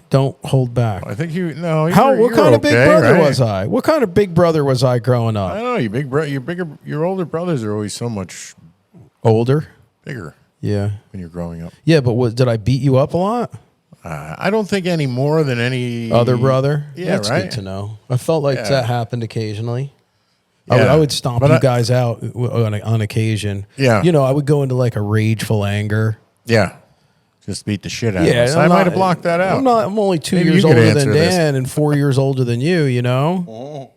Don't hold back. I think what kind of big brother was I? What kind of big brother was I growing up? I don't know. Your older brothers are always so much older, bigger. Yeah, when you're growing up. Yeah, but did I beat you up a lot? I don't think any more than any other brother. Yeah, that's right. Good to know. I felt like that happened occasionally. Yeah. I would stomp you guys out on occasion. Yeah, you know, I would go into like a rageful anger. Yeah. Just beat the shit out of us. I might have blocked that out. I'm only 2 years older than Dan and 4 years older than you know? Oh.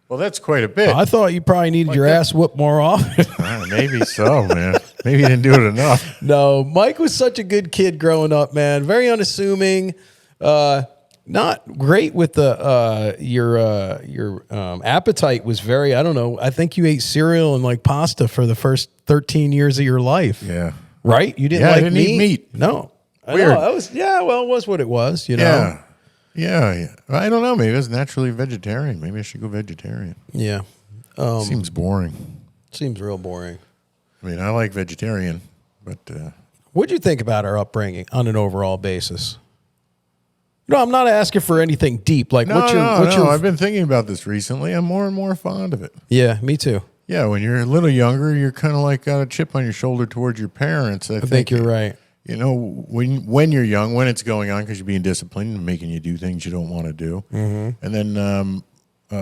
Well, that's quite a bit. I thought you probably needed your ass whooped more often. Maybe so, man. Maybe you didn't do it enough. No, Mike was such a good kid growing up, man. Very unassuming. Not great with your appetite was very, I don't know. I think you ate cereal and like pasta for the first 13 years of your life. Yeah. Right? You didn't like I didn't eat meat. No. Weird. I know, it was what it was, you know? Yeah. I don't know. Maybe I was naturally vegetarian. Maybe I should go vegetarian. Yeah. Seems boring. Seems real boring. I mean, I like vegetarian, but... What'd you think about our upbringing on an overall basis? No, I'm not asking for anything deep. Like, what's your... I've been thinking about this recently. I'm more and more fond of it. Yeah, me too. Yeah, when you're a little younger, you're kind of like got a chip on your shoulder towards your parents. I think you're right. You know, when you're young, when it's going on because you're being disciplined and making you do things you don't want to do, and then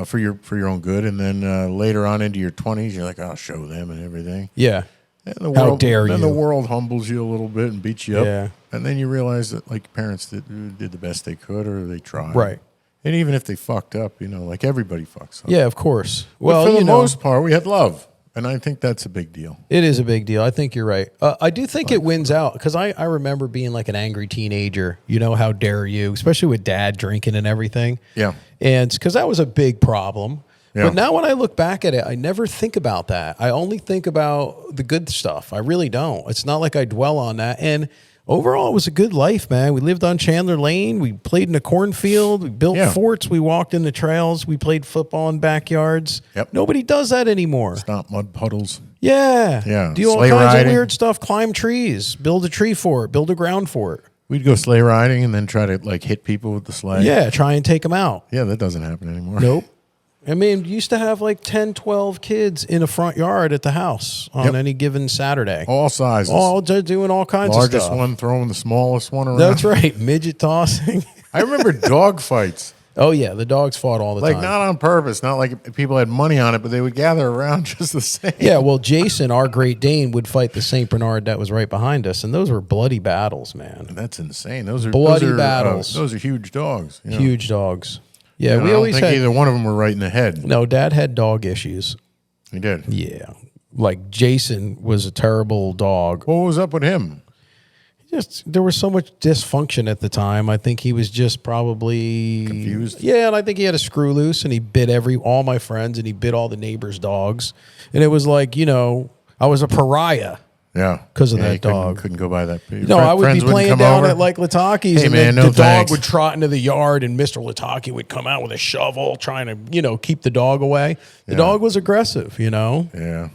for your own good, and then later on into your 20s, you're like, I'll show them and everything. Yeah. And the How world, dare you? Then the world humbles you a little bit and beats you up. Yeah. And then you realize that like parents did the best they could, or they tried. Right. And even if they fucked up, you know, like everybody fucks up. Yeah, of course. Well, for the most part, we had love. And I think that's a big deal. It is a big deal. I think you're right. I do think it wins out because I remember being like an angry teenager. You know, how dare you? Especially with dad drinking and everything. Yeah. And because that was a big problem. Yeah. But now when I look back at it, I never think about that. I only think about the good stuff. I really don't. It's not like I dwell on that. And overall, it was a good life, man. We lived on Chandler Lane. We played in a cornfield. We built forts. We walked in the trails. We played football in backyards. Yep. Nobody does that anymore. Stop mud puddles. Yeah. Yeah. Do all Sleigh kinds riding. of weird stuff. Climb trees. Build a tree fort. Build a ground fort. We'd go sleigh riding and then try to like hit people with the sleigh. Yeah. Try and take them out. Yeah, that doesn't happen anymore. Nope. I mean, used to have like 10, 12 kids in a front yard at the house on any given Saturday. All sizes. All doing all kinds of stuff. Largest one throwing the smallest one around. That's right. Midget tossing. I remember dog fights. Oh, yeah. The dogs fought all the time. Like, not on purpose. Not like people had money on it, but they would gather around just the same. Yeah, well, Jason, our Great Dane, would fight the St. Bernard that was right behind us, and those were bloody battles, man. That's insane. Those are bloody battles. Those are huge dogs. You know? Huge dogs. Yeah, we always think either one of them were right in the head. No, Dad had dog issues. He did. Yeah. Like Jason was a terrible dog. What was up with him? Just there was so much dysfunction at the time. I think he was just probably Confused? Yeah, and I think he had a screw loose and he bit all my friends and he bit all the neighbors' dogs. And it was like, I was a pariah. Yeah. 'Cause of Yeah, that you couldn't- dog. Couldn't go by that. No, I would be playing down at like Lataki's, Hey, and man, the no dog thanks. would trot into the yard, and Mr. Lataki would come out with a shovel, trying to, keep the dog away. The dog was aggressive, Yeah.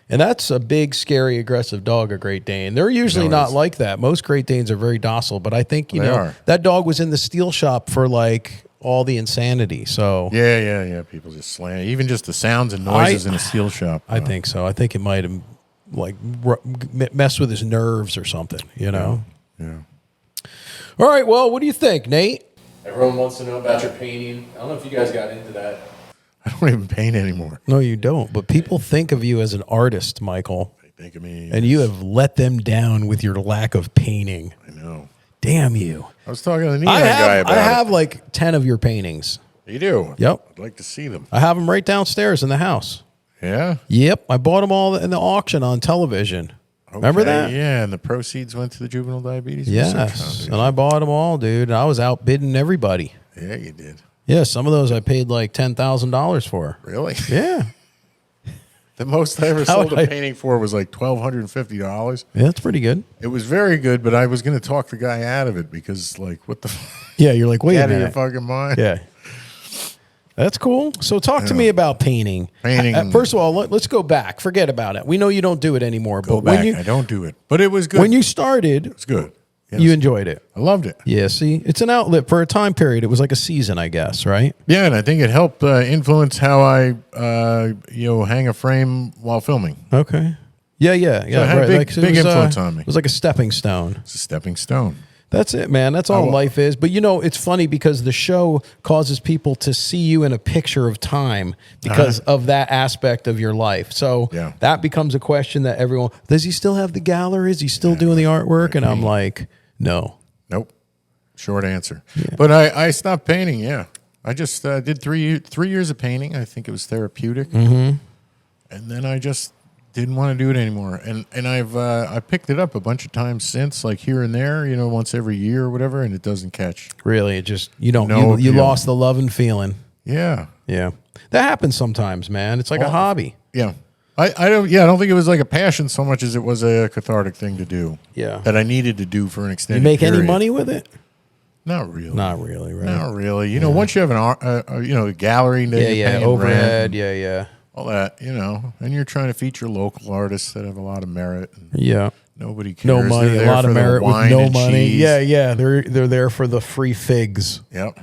and that's a big, scary, aggressive dog, a Great Dane. They're usually it not is. like that. Most Great Danes are very docile, but I think, They are. that dog was in the steel shop for like all the insanity. So Yeah. People just slam. Even just the sounds and noises in a steel shop. I think so. I think it might have like messed with his nerves or something, Yeah. All right, well, what do you think, Nate? Everyone wants to know about your painting. I don't know if you guys got into that. I don't even paint anymore. No, you don't. But people think of you as an artist, Michael, They think of me. and you have let them down with your lack of painting. I know. Damn you. I was talking to the neon guy about I have like 10 of your paintings. it. You do? Yep. I'd like to see them. I have them right downstairs in the house. Yeah? Yep. I bought them all in the auction on television. Remember Okay, that? Yeah, and the proceeds went to the Juvenile Diabetes Research Yes. Foundation. And I bought them all, dude. And I was outbidding everybody. Yeah, you did. Yeah, some of those I paid like $10,000 for. Really? Yeah. The most I ever How sold would a I- painting for was like $1,250. Yeah, that's pretty good. It was very good, but I was going to talk the guy out of it because, like, what the Yeah, you're like, wait a out of your minute. fucking mind? Yeah. That's cool. So talk to me about painting. Painting. First of all, let's go back. Forget about it. We know you don't do it anymore. Go but back. when I don't do it, but it was good. when you started, It's good. Yes. you enjoyed it. I loved it. Yeah, see? It's an outlet for a time period. It was like a season, I guess, right? Yeah, and I think it helped influence how I, hang a frame while filming. Okay. Yeah. it had a right. big- it big was, influence on me. It was like a stepping stone. It's a stepping stone. That's it, man. That's all life is. But it's funny because the show causes people to see you in a picture of time because of that aspect of your life. So Yeah. that becomes a question that everyone, does he still have the gallery? Is he still doing the artwork? And I'm like, no. Nope. Short answer. But I stopped painting. Yeah, I just did 3 years of painting. I think it was therapeutic, and then I just didn't want to do it anymore. And I picked it up a bunch of times since, like here and there, once every year or whatever, and it doesn't catch. Really, it just, you don't, No you appeal. lost the love and feeling. Yeah, Yeah. That happens sometimes, man. It's like a hobby. yeah. I don't think it was like a passion so much as it was a cathartic thing to do. Yeah. that I needed to do for an You extended. make any period. money with it? Not really. Not really, right? Not really. Once you have a gallery, that you're Yeah. paying Overhead. rent, Yeah. all that, and you're trying to feature local artists that have a lot of merit. And Yeah. nobody cares. No money, They're a there lot for of the merit with wine no and money. cheese. Yeah. They're there for the free figs. Yep.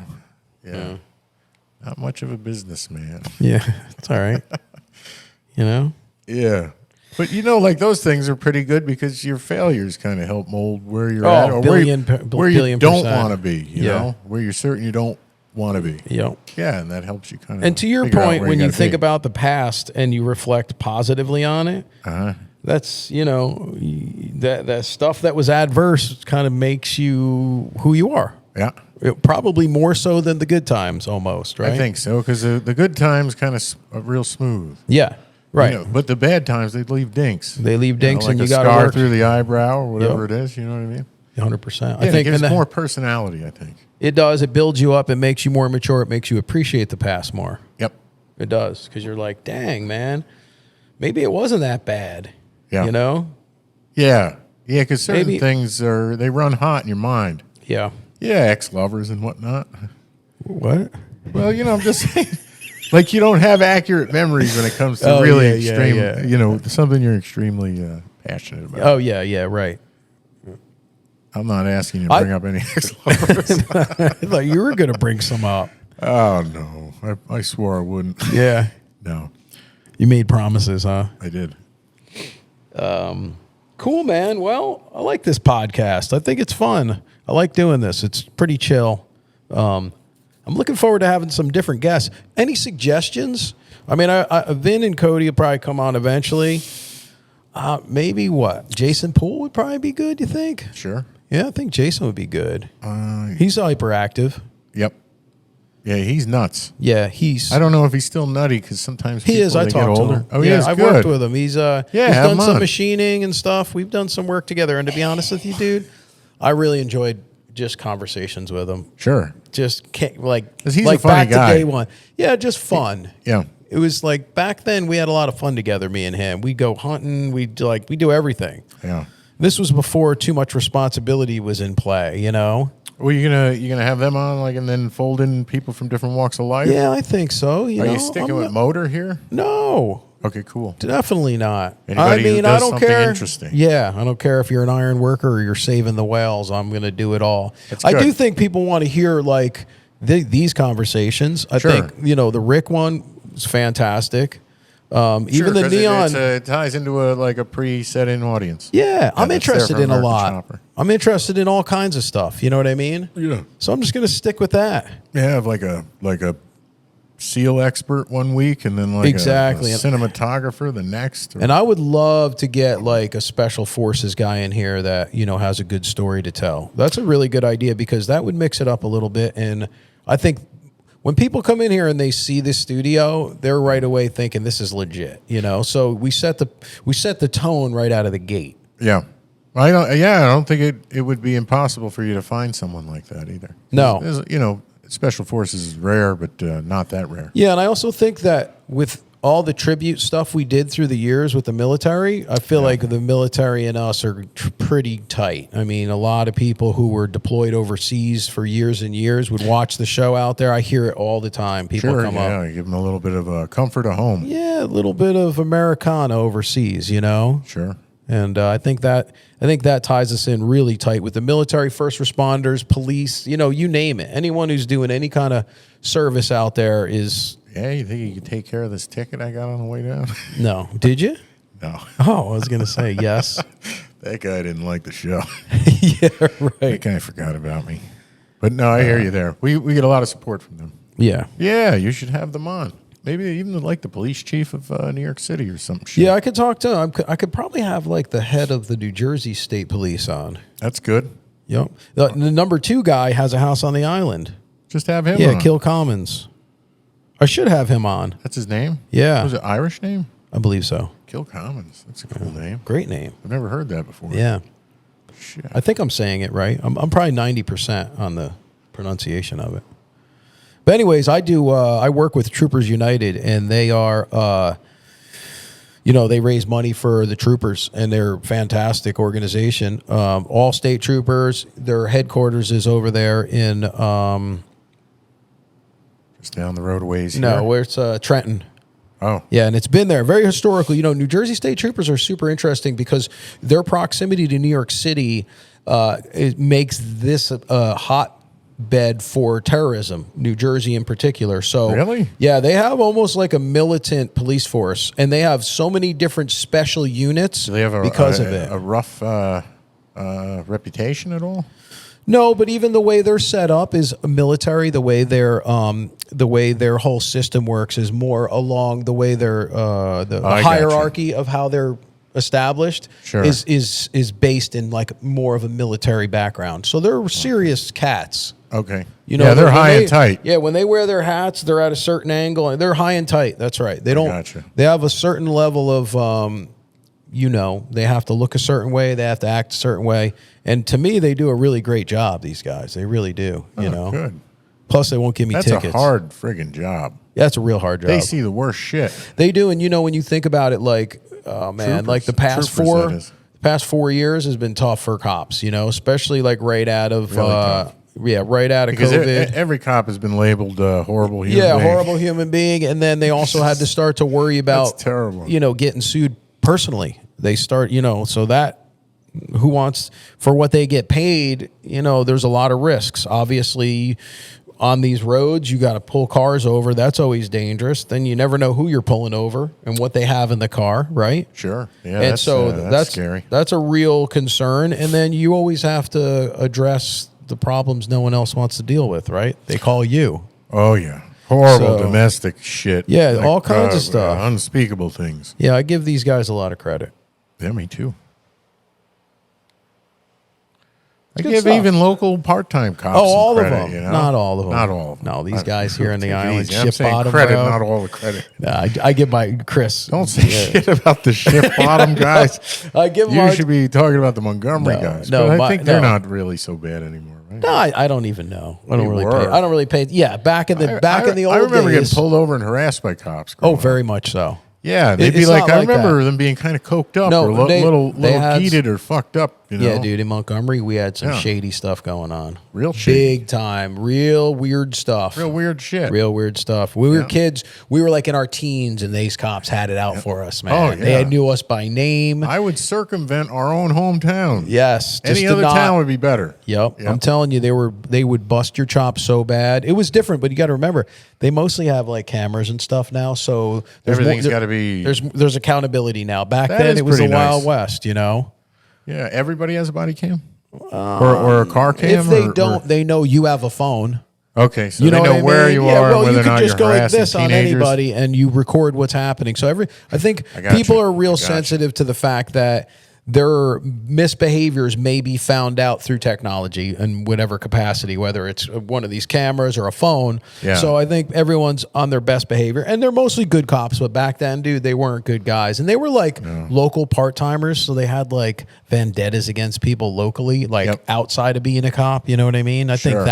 Yeah. Not much of a businessman. Yeah. It's all right. Yeah. But like those things are pretty good because your failures kind of help mold where you're Oh, at or where you billion don't percent. want to be, where you're certain you don't want to be. Yep. Yeah, and that helps you kind of. And to your point, when you think about the past and you reflect positively on it, that's, that stuff that was adverse kind of makes you who you are. Yeah. Probably more so than the good times almost, right? I think so because the good times kind of are real smooth. Yeah. Right. But the bad times, they leave dinks. They leave dinks like and you a got to scar work. through the eyebrow or whatever it is. You know what I mean? 100%. Yeah, I think it gives and more personality, I think. it does. It builds you up. It makes you more mature. It makes you appreciate the past more. Yep. It does. Because you're like, dang, man, maybe it wasn't that bad. Yeah. Yeah. Yeah, because certain things they run hot in your mind. Yeah. Yeah, ex-lovers and whatnot. What? Well, I'm just saying. Like you don't have accurate memories when it comes to really extreme, something you're extremely passionate about. Oh, yeah, right. I'm not asking you to bring up any ex-lovers. I thought you were going to bring some up. Oh, no. I swore I wouldn't. Yeah. No, You made promises, huh? I did. Cool, man. Well, I like this podcast. I think it's fun. I like doing this. It's pretty chill. I'm looking forward to having some different guests. Any suggestions? I mean, Vin and Cody will probably come on eventually. Maybe what? Jason Poole would probably be good, you think? Sure. Yeah, I think Jason would be good. He's hyperactive. Yep. Yeah, he's nuts. Yeah, he's. I don't know if he's still nutty because sometimes He is. I they talked get to older. him. Oh, he is. I've Good. worked with him. He's have done him some on. machining and stuff. We've done some work together. And to be honest with you, dude, I really enjoyed just conversations with him. Sure. Just like 'Cause he's like a funny back guy. to day one. Yeah, just fun. Yeah. It was like back then we had a lot of fun together, me and him. We'd go hunting. We do everything. Yeah. This was before too much responsibility was in play, you know? Well, you gonna have them on, like, and then fold in people from different walks of life? Yeah, I think so. Are you sticking with motor here? No. Okay, cool. Definitely not. Anybody who does I don't something care. interesting. Yeah, I don't care if you're an iron worker or you're saving the whales. I'm going to do it all. That's I good. do think people want to hear like these conversations. I Sure. think the Rick one was fantastic. Sure, Even the 'cause neon. it ties into a pre-set-in audience. Yeah, I'm that's there interested for in a American lot. Chopper. I'm interested in all kinds of stuff. You know what I mean? Yeah. So I'm just going to stick with that. You have like a SEAL expert one week, and then like Exactly. a cinematographer the next. And I would love to get like a special forces guy in here that, has a good story to tell. That's a really good idea because that would mix it up a little bit. And I think when people come in here and they see this studio, they're right away thinking this is legit, So we set the tone right out of the gate. Yeah. I don't think it would be impossible for you to find someone like that either. No. Special forces is rare, but not that rare. Yeah, and I also think that with all the tribute stuff we did through the years with the military, I feel like the military and us are pretty tight. I mean, a lot of people who were deployed overseas for years and years would watch the show out there. I hear it all the time. People come up. Yeah, give them a little bit of comfort at home. Yeah, a little bit of Americana overseas, Sure. And I think that ties us in really tight with the military, first responders, police, you name it. Anyone who's doing any kind of service out there is. Yeah, you think you could take care of this ticket I got on the way down? No. Did you? No. Oh, I was going to say yes. That guy didn't like the show. Yeah, right. That guy forgot about me. But no, I hear you there. We get a lot of support from them. Yeah. Yeah, you should have them on. Maybe even like the police chief of New York City or some shit. Yeah, I could talk to him. I could probably have like the head of the New Jersey State Police on. That's good. Yep. The number 2 guy has a house on the island. Just have him on. Yeah, Kill Commons. I should have him on. That's his name? Yeah. Was it Irish name? I believe so. Kill Commons. That's a cool name. Great name. I've never heard that before. Yeah. Shit. I think I'm saying it right. I'm probably 90% on the pronunciation of it. But anyways, I work with Troopers United, and they are, they raise money for the troopers, and they're a fantastic organization. All state troopers, their headquarters is over there in, Just down the road a ways no, here. where it's Trenton. Oh. Yeah, and it's been there. Very historical. New Jersey State Troopers are super interesting because their proximity to New York City it makes this a hotbed for terrorism, New Jersey in particular. So, Really? Yeah, they have almost like a militant police force, and they have so many different special units Do they have because of it. a rough reputation at all? No, but even the way they're set up is military. The way their whole system works is more along the way their the I hierarchy of how they're established Sure. is based in like more of a military background. So they're serious cats. Okay. They're they're high and tight. Yeah, when they wear their hats, they're at a certain angle, and they're high and tight. That's right. They don't. Gotcha. They have a certain level of, they have to look a certain way. They have to act a certain way. And to me, they do a really great job. These guys, they really do. Good. Plus, they won't give me That's tickets. a hard friggin' job. Yeah, it's a real hard job. They see the worst shit. They do, and when you think about it, like, oh man, Troopers. like the Troopers, past 4 years has been tough for cops. Especially like right out of Really tough. right out of Because COVID. every cop has been labeled horrible human being. Horrible human being, and then they also had to start to worry about That's terrible. Getting sued personally. They start, so that who wants for what they get paid, there's a lot of risks. Obviously, on these roads, you got to pull cars over. That's always dangerous. Then you never know who you're pulling over and what they have in the car, right? Sure. Yeah, And so that's scary. That's a real concern. And then you always have to address the problems no one else wants to deal with, right? They call you. Oh, yeah. Horrible So- domestic shit. Yeah, all kinds of stuff. Unspeakable things. Yeah, I give these guys a lot of credit. Yeah, me too. I good give stuff. even local part-time cops. Oh, all credit, of them. You know? Not all of them. Not all of them. No, these guys here in the island, I'm ship saying bottom, credit, bro. not all the credit. Nah, I give my Chris. Don't say shit about the ship bottom guys. I give You my. should be talking about the Montgomery No, guys. no, but I my- think they're no. not really so bad anymore, right? No, I don't even know. I don't They really were. pay. I don't really pay. Yeah, back in the old I remember days. getting pulled over and harassed by cops. Oh, growing up. very much so. Yeah, they'd be It's like, not I like remember that. them being kind of coked up No, or they little had- heated or fucked up. You know? Yeah, dude. In Montgomery, we had some Yeah. shady stuff going on. Real shady. big time, real weird stuff. Real weird shit. Real weird stuff. We were kids. We were like in our teens, and these cops had it out for us, man. Oh, yeah. They knew us by name. I would circumvent our own hometown. Yes, just Any to other not- town would be better. Yep. Yep. I'm telling you, they would bust your chops so bad. It was different, but you got to remember, they mostly have like cameras and stuff now, so Everything's gotta be- there's accountability now. Back That then, is it was the pretty nice. Wild West, you know. Yeah, everybody has a body cam? Or a car cam? If they or- don't, they know you have a phone. Okay, so You they know know what I where mean? you Yeah, are well, and whether you or could not just you're go like harassing this on teenagers. anybody, and you record what's happening. So I think got people you. are real I got you. sensitive to the fact that their misbehaviors may be found out through technology in whatever capacity, whether it's one of these cameras or a phone. Yeah. So I think everyone's on their best behavior, and they're mostly good cops. But back then, dude, they weren't good guys, and they were like local part timers. So they had like vendettas against people locally, like Yep. outside of being a cop. You know what I mean? I think Sure.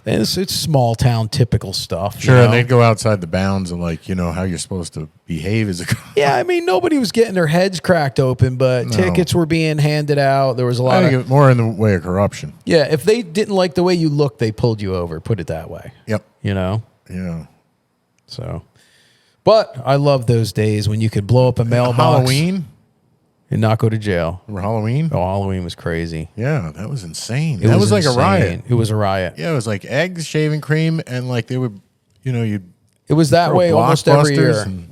it's small town typical stuff. Sure, you know? and they'd go outside the bounds of like, you know, how you're supposed to behave as a cop. Yeah, I mean, nobody was getting their heads cracked open, but tickets were being handed out. There was a I lot think of it's more in the way of corruption. yeah. If they didn't like the way you looked, they pulled you over. Put it that way. Yep. You know. Yeah. So, but I love those days when you could blow up a mailbox Halloween? and not go to jail. Or Halloween? Oh, Halloween was crazy. Yeah, that was insane. It That was like a insane. riot. It was a riot. Yeah, it was like eggs, shaving cream, and like they would, you know, you'd It was that throw way almost every blockbusters year. and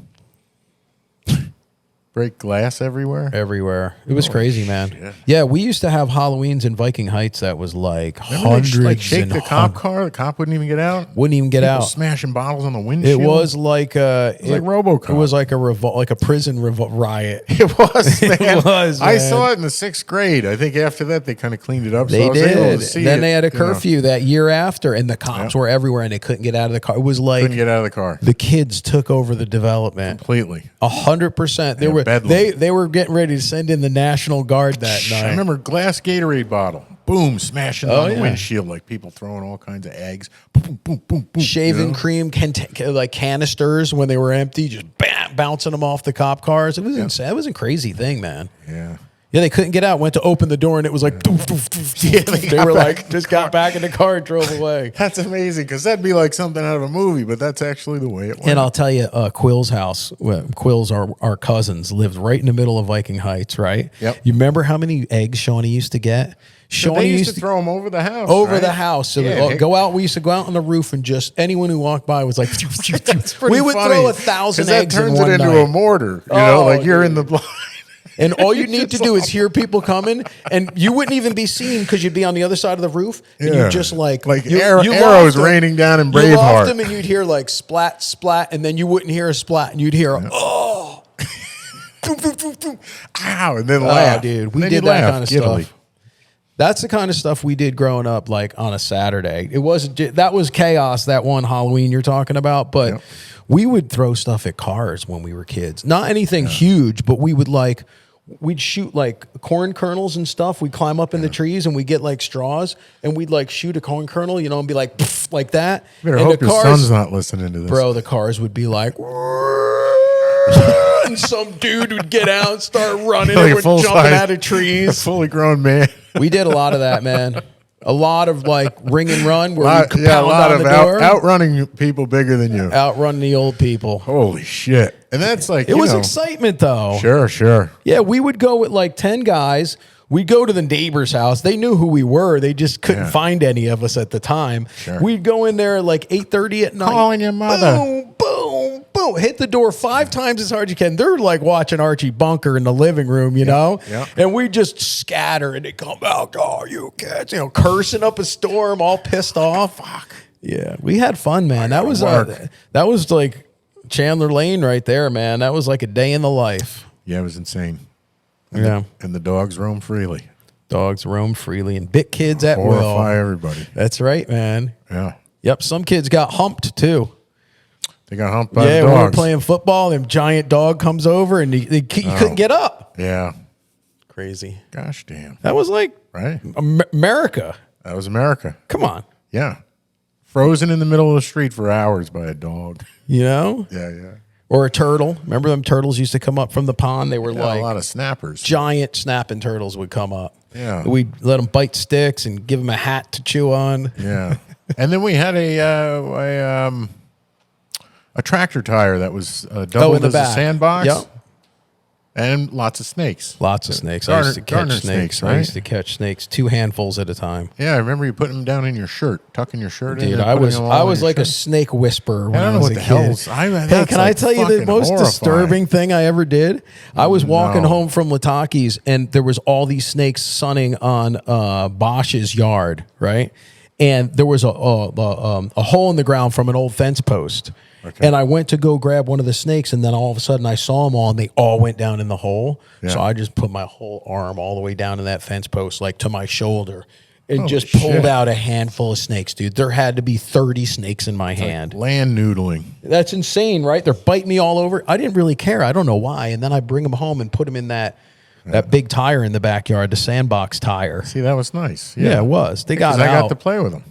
break glass everywhere. Everywhere. It was crazy, man. shit. Yeah, we used to have Halloweens in Viking Heights that was like Remember hundreds they'd, like shake and the cop car. The cop wouldn't even get out. wouldn't even get People out. smashing bottles on the It windshield. was like it like RoboCop. It was like a prison riot. It was, man. It was, I man. saw it in the 6th grade. I think after that they kind of cleaned it up. so They I was able did. to see Then it, they had a you know. curfew that year after, and the cops were everywhere, and they couldn't get out of the car. It was like Couldn't get out of the car. the kids took over the development. Completely. 100%. They Yeah, were bedlam. they were getting ready to send in the National Guard that night. I remember glass Gatorade bottle. Boom, smashing Oh, on the yeah. windshield like people throwing all kinds of eggs. Boom, boom, boom, boom. Shaving you know? cream like canisters when they were empty, just bam, bouncing them off the cop cars. It was insane. It was a crazy thing, man. Yeah. Yeah, they couldn't get out. Went to open the door, and it was like, doof, doof, doof, doof. Yeah, they got were back like, in the just got back in the car and drove away. That's amazing because that'd be like something out of a movie, but that's actually the way it went. And I'll tell you, Quill's house, Quill's, our cousins, lived right in the middle of Viking Heights, right? Yep. You remember how many eggs Shawnee used to get? So they used to throw them over the house. over right? the house. So Yeah, they go out. We used to go out on the roof, and just anyone who walked by was like, Pretty we would funny, throw 1,000 'cause that eggs turns in one it into night. a mortar. You Oh, know, like you're in the blind. And all you need to do is hear people coming, and you wouldn't even be seen because you'd be on the other side of the roof, and Yeah. you just like you loft arrows them. raining down in You loft Braveheart. them, and you'd hear like splat, splat, and then you wouldn't hear a splat, and you'd hear oh, Ow, and then laugh. dude, And we then did you'd that laugh kind of giddily. stuff. That's the kind of stuff we did growing up, like on a Saturday. It wasn't that was chaos that one Halloween you're talking about, but we would throw stuff at cars when we were kids. Not anything huge, but we'd shoot like corn kernels and stuff. We'd climb up in the trees and we'd get like straws and we'd like shoot a corn kernel, you know, and be like pff, like that. Better and hope the your son's not listening to this. bro, the cars would be like and some dude would get out and start running Like and a we're full-size- jumping out of A trees. fully grown man. We did a lot of that, man. A lot of like ring and run where we could A pound lot on of the door, outrunning people bigger than you. outrun the old people. Holy shit. And that's like, It you was know, excitement though. Sure. Yeah, we would go with like 10 guys. We'd go to the neighbor's house. They knew who we were. They just couldn't find any of us at the time. Sure. We'd go in there at like 8:30 at night. Calling your mother. Boom, boom, boom. Hit the door 5 times as hard as you can. They're like watching Archie Bunker in the living room, you know? yeah. And we just scatter and they come out, oh, you kids, you know, cursing up a storm, all pissed off. Fuck. Yeah, we had fun, man. That was like Chandler Lane right there, man. That was like a day in the life. Yeah, it was insane. Yeah. And the dogs roam freely. Dogs roam freely and bit kids at will. Horrify everybody. That's right, man. Yeah. Yep. Some kids got humped too. They got humped by the Yeah, dogs. we were playing football, and a giant dog comes over, and he couldn't get up. Yeah. Crazy. Gosh damn. That was like Right? America. That was America. Come on. Yeah. Frozen in the middle of the street for hours by a dog. You know? Yeah, yeah. Or a turtle. Remember them turtles used to come up from the pond? They were Yeah, like a lot of snappers. giant snapping turtles would come up. Yeah. We'd let them bite sticks and give them a hat to chew on. Yeah. And then we had a tractor tire that was doubled in the as back. a sandbox. Yep. And lots of snakes. Lots of snakes. I Garter- used to catch garter snakes. snakes, I right? used to catch snakes, 2 handfuls at a time. Yeah, I remember you putting them down in your shirt, tucking your shirt in. Dude, and I putting was them all I in was your like a shirt. snake whisperer when I don't I know was what a the kid. hell's. Hey, That's can I like tell you the fucking most horrifying. disturbing thing I ever did? I was walking No. home from Lataki's, and there was all these snakes sunning on Bosch's yard, right? And there was a hole in the ground from an old fence post. Okay. And I went to go grab one of the snakes, and then all of a sudden I saw them all, and they all went down in the hole. Yeah. So I just put my whole arm all the way down in that fence post, like to my shoulder, and Holy just pulled shit. out a handful of snakes, dude. There had to be 30 snakes in my hand. Land noodling. That's insane, right? They're biting me all over. I didn't really care. I don't know why. And then I bring them home and put them in that big tire in the backyard, the sandbox tire. See, that was nice. Yeah, it was. They got 'Cause I out. got to play with them.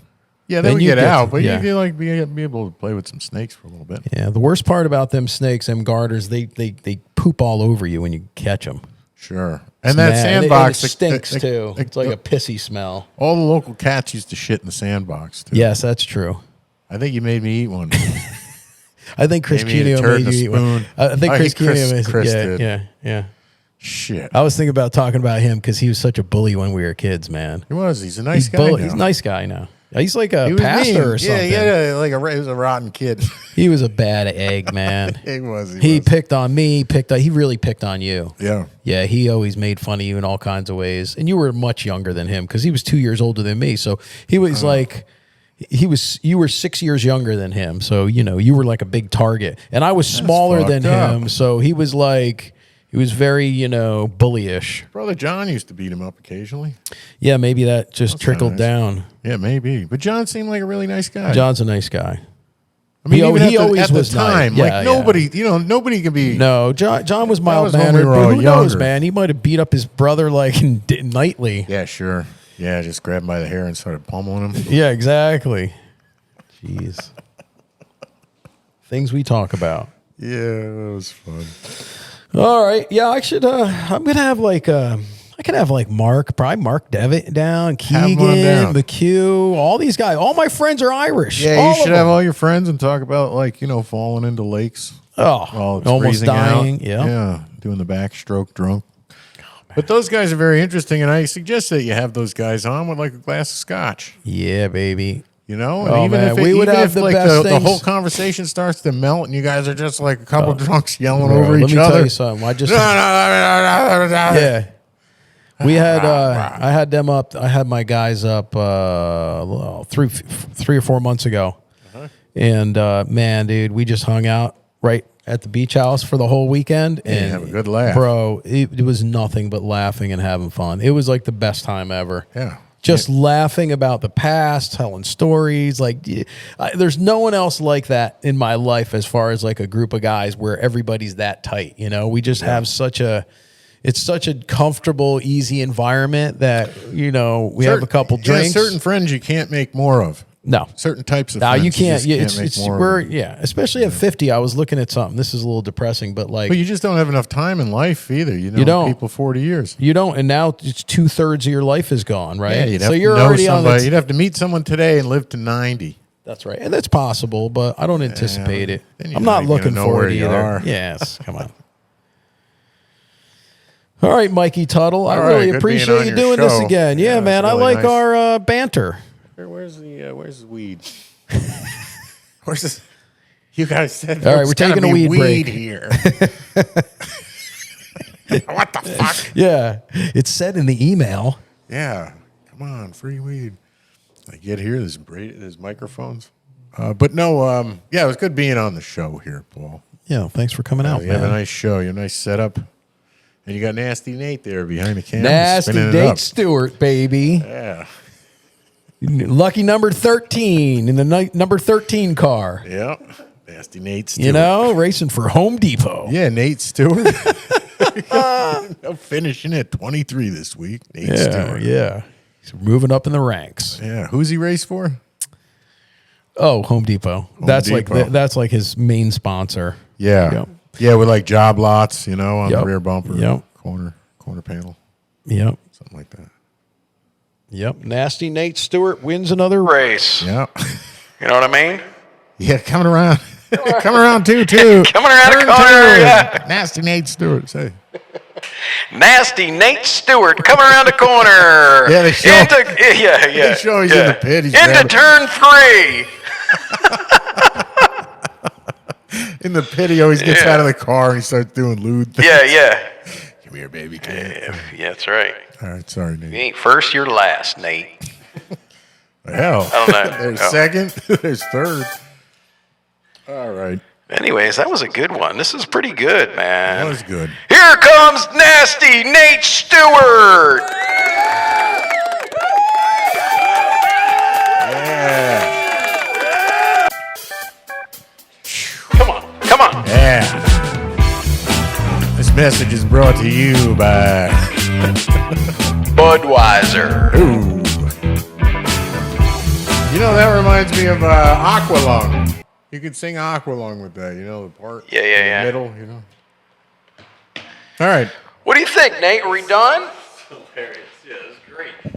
Yeah, they Then would you get get out, to- but yeah. you could like be able to play with some snakes for a little bit. Yeah, the worst part about them snakes, them garters, they poop all over you when you catch them. Sure. And that And sandbox it stinks the- too. It's like a pissy smell. all the local cats used to shit in the sandbox too. Yes, that's true. I think you made me eat one. I think Chris Maybe a Cuneo turd made in a you eat one. spoon. I think I Chris think Chris- Cuneo made Chris yeah, did. yeah. Shit. I was thinking about talking about him because he was such a bully when we were kids, man. He was. He's a nice guy now. He's a nice guy now. He's like a He was pastor mean. or something. Yeah, like he was a rotten kid. He was a bad egg, man. He was. He was. picked on me. He really picked on you. Yeah. Yeah, he always made fun of you in all kinds of ways. And you were much younger than him because he was 2 years older than me. So he was you were 6 years younger than him. So, you were like a big target. And I was smaller than fucked up. him. So he was very, bullyish. Brother John used to beat him up occasionally. Yeah, maybe that just trickled nice. down. Yeah, maybe. But John seemed like a really nice guy. John's a nice guy. I mean, he even always at the was time, nice. Yeah, like yeah. nobody can be. No, John was mild was when we mannered, were but all who knows, younger. man? He might have beat up his brother like nightly. Yeah, sure. Yeah, just grabbed him by the hair and started pummeling him. Yeah, exactly. Jeez. Things we talk about. Yeah, that was fun. All right. Yeah, I should I'm gonna have I could have Mark, probably Mark Devitt down, Have 'em on Keegan, down. McHugh, all these guys. All my friends are Irish. Yeah, all you of should them. have all your friends and talk about falling into lakes. Oh, While it's almost freezing dying. out. Yeah. Yeah, doing the backstroke drunk. But those guys are very interesting, and I suggest that you have those guys on with like a glass of scotch. Yeah, baby. And Oh, even man, if we would even have if the like best the things. whole conversation starts to melt, and you guys are just like a couple drunks yelling Bro, over let each me other. tell you something. I just Yeah. yeah. We had I had them up. I had my guys up 3 or 4 months ago, and man, dude, we just hung out right at the beach house for the whole weekend and have a good laugh. bro. It was nothing but laughing and having fun. It was like the best time ever. Yeah. Just laughing about the past, telling stories. There's no one else like that in my life as far as like a group of guys where everybody's that tight. We just have it's such a comfortable, easy environment that, we have a couple drinks. Certain friends you can't make more of. No. Certain types of No, friends you can't. just Yeah, make it's more of we're them. especially at 50. I was looking at something. This is a little depressing, but But you just don't have enough time in life either. You don't. people 40 years. you don't. And now it's 2/3 of your life is gone, right? Yeah, you'd have so to you're know already on somebody. the. You'd have to meet someone today and live to 90. That's right, and that's possible, but I don't anticipate it. then you're I'm not not even looking gonna know for where it you either. are. Yes, come on. All right, Mikey Teutul. I All right, really good being appreciate on you your doing this show. again. Yeah, Yeah, man, it's I really like nice. our banter. Where's the weed? Where's this? You guys said All right, there's we're gotta taking a be weed break. here. What the fuck? Yeah, it's said in the email. Yeah, come on, free weed. I get here. There's microphones. But no, yeah, it was good being on the show here, Paul. Yeah, thanks for coming out, You have a man. nice show. You have a nice setup. And you got Nasty Nate there behind the camera. Nasty spinning it Nate up. Stewart, baby. Yeah. Lucky number 13 in the number 13 car. Yeah. Nasty Nate Stewart. You know, racing for Home Depot. Yeah, Nate Stewart. Finishing at 23 this week. Nate Stewart. Yeah. He's moving up in the ranks. Yeah. Who's he race for? Oh, Home Depot. Depot. That's like his main sponsor. Yeah. Yep. Yeah, with like job lots, you know, on the rear bumper. Yep. Corner panel. Yep. Something like that. Yep. Nasty Nate Stewart wins another race. Yeah. You know what I mean? Yeah, coming around. Coming around too. Coming around the corner. Yeah. Nasty Nate Stewart. Say. Nasty Nate Stewart coming around the corner. Yeah, they show. They show he's in the pit. He's into turn 3. in the pit, he always gets out of the car and he starts doing lewd things. Yeah. Come here, baby. Come here. Yeah, that's right. All right, sorry, Nate. You ain't first, you're last, Nate. Hell. I don't know. There's second. There's third. All right. Anyways, that was a good one. This is pretty good, man. That was good. Here comes Nasty Nate Stewart. Yeah. Come on. Yeah. This message is brought to you by Budweiser. Ooh. You know, that reminds me of Aqualung. You could sing Aqualung with that, you know, the part in the middle, you know. All right. What do you think, Nate? Are we done? Hilarious. Yeah, that's great.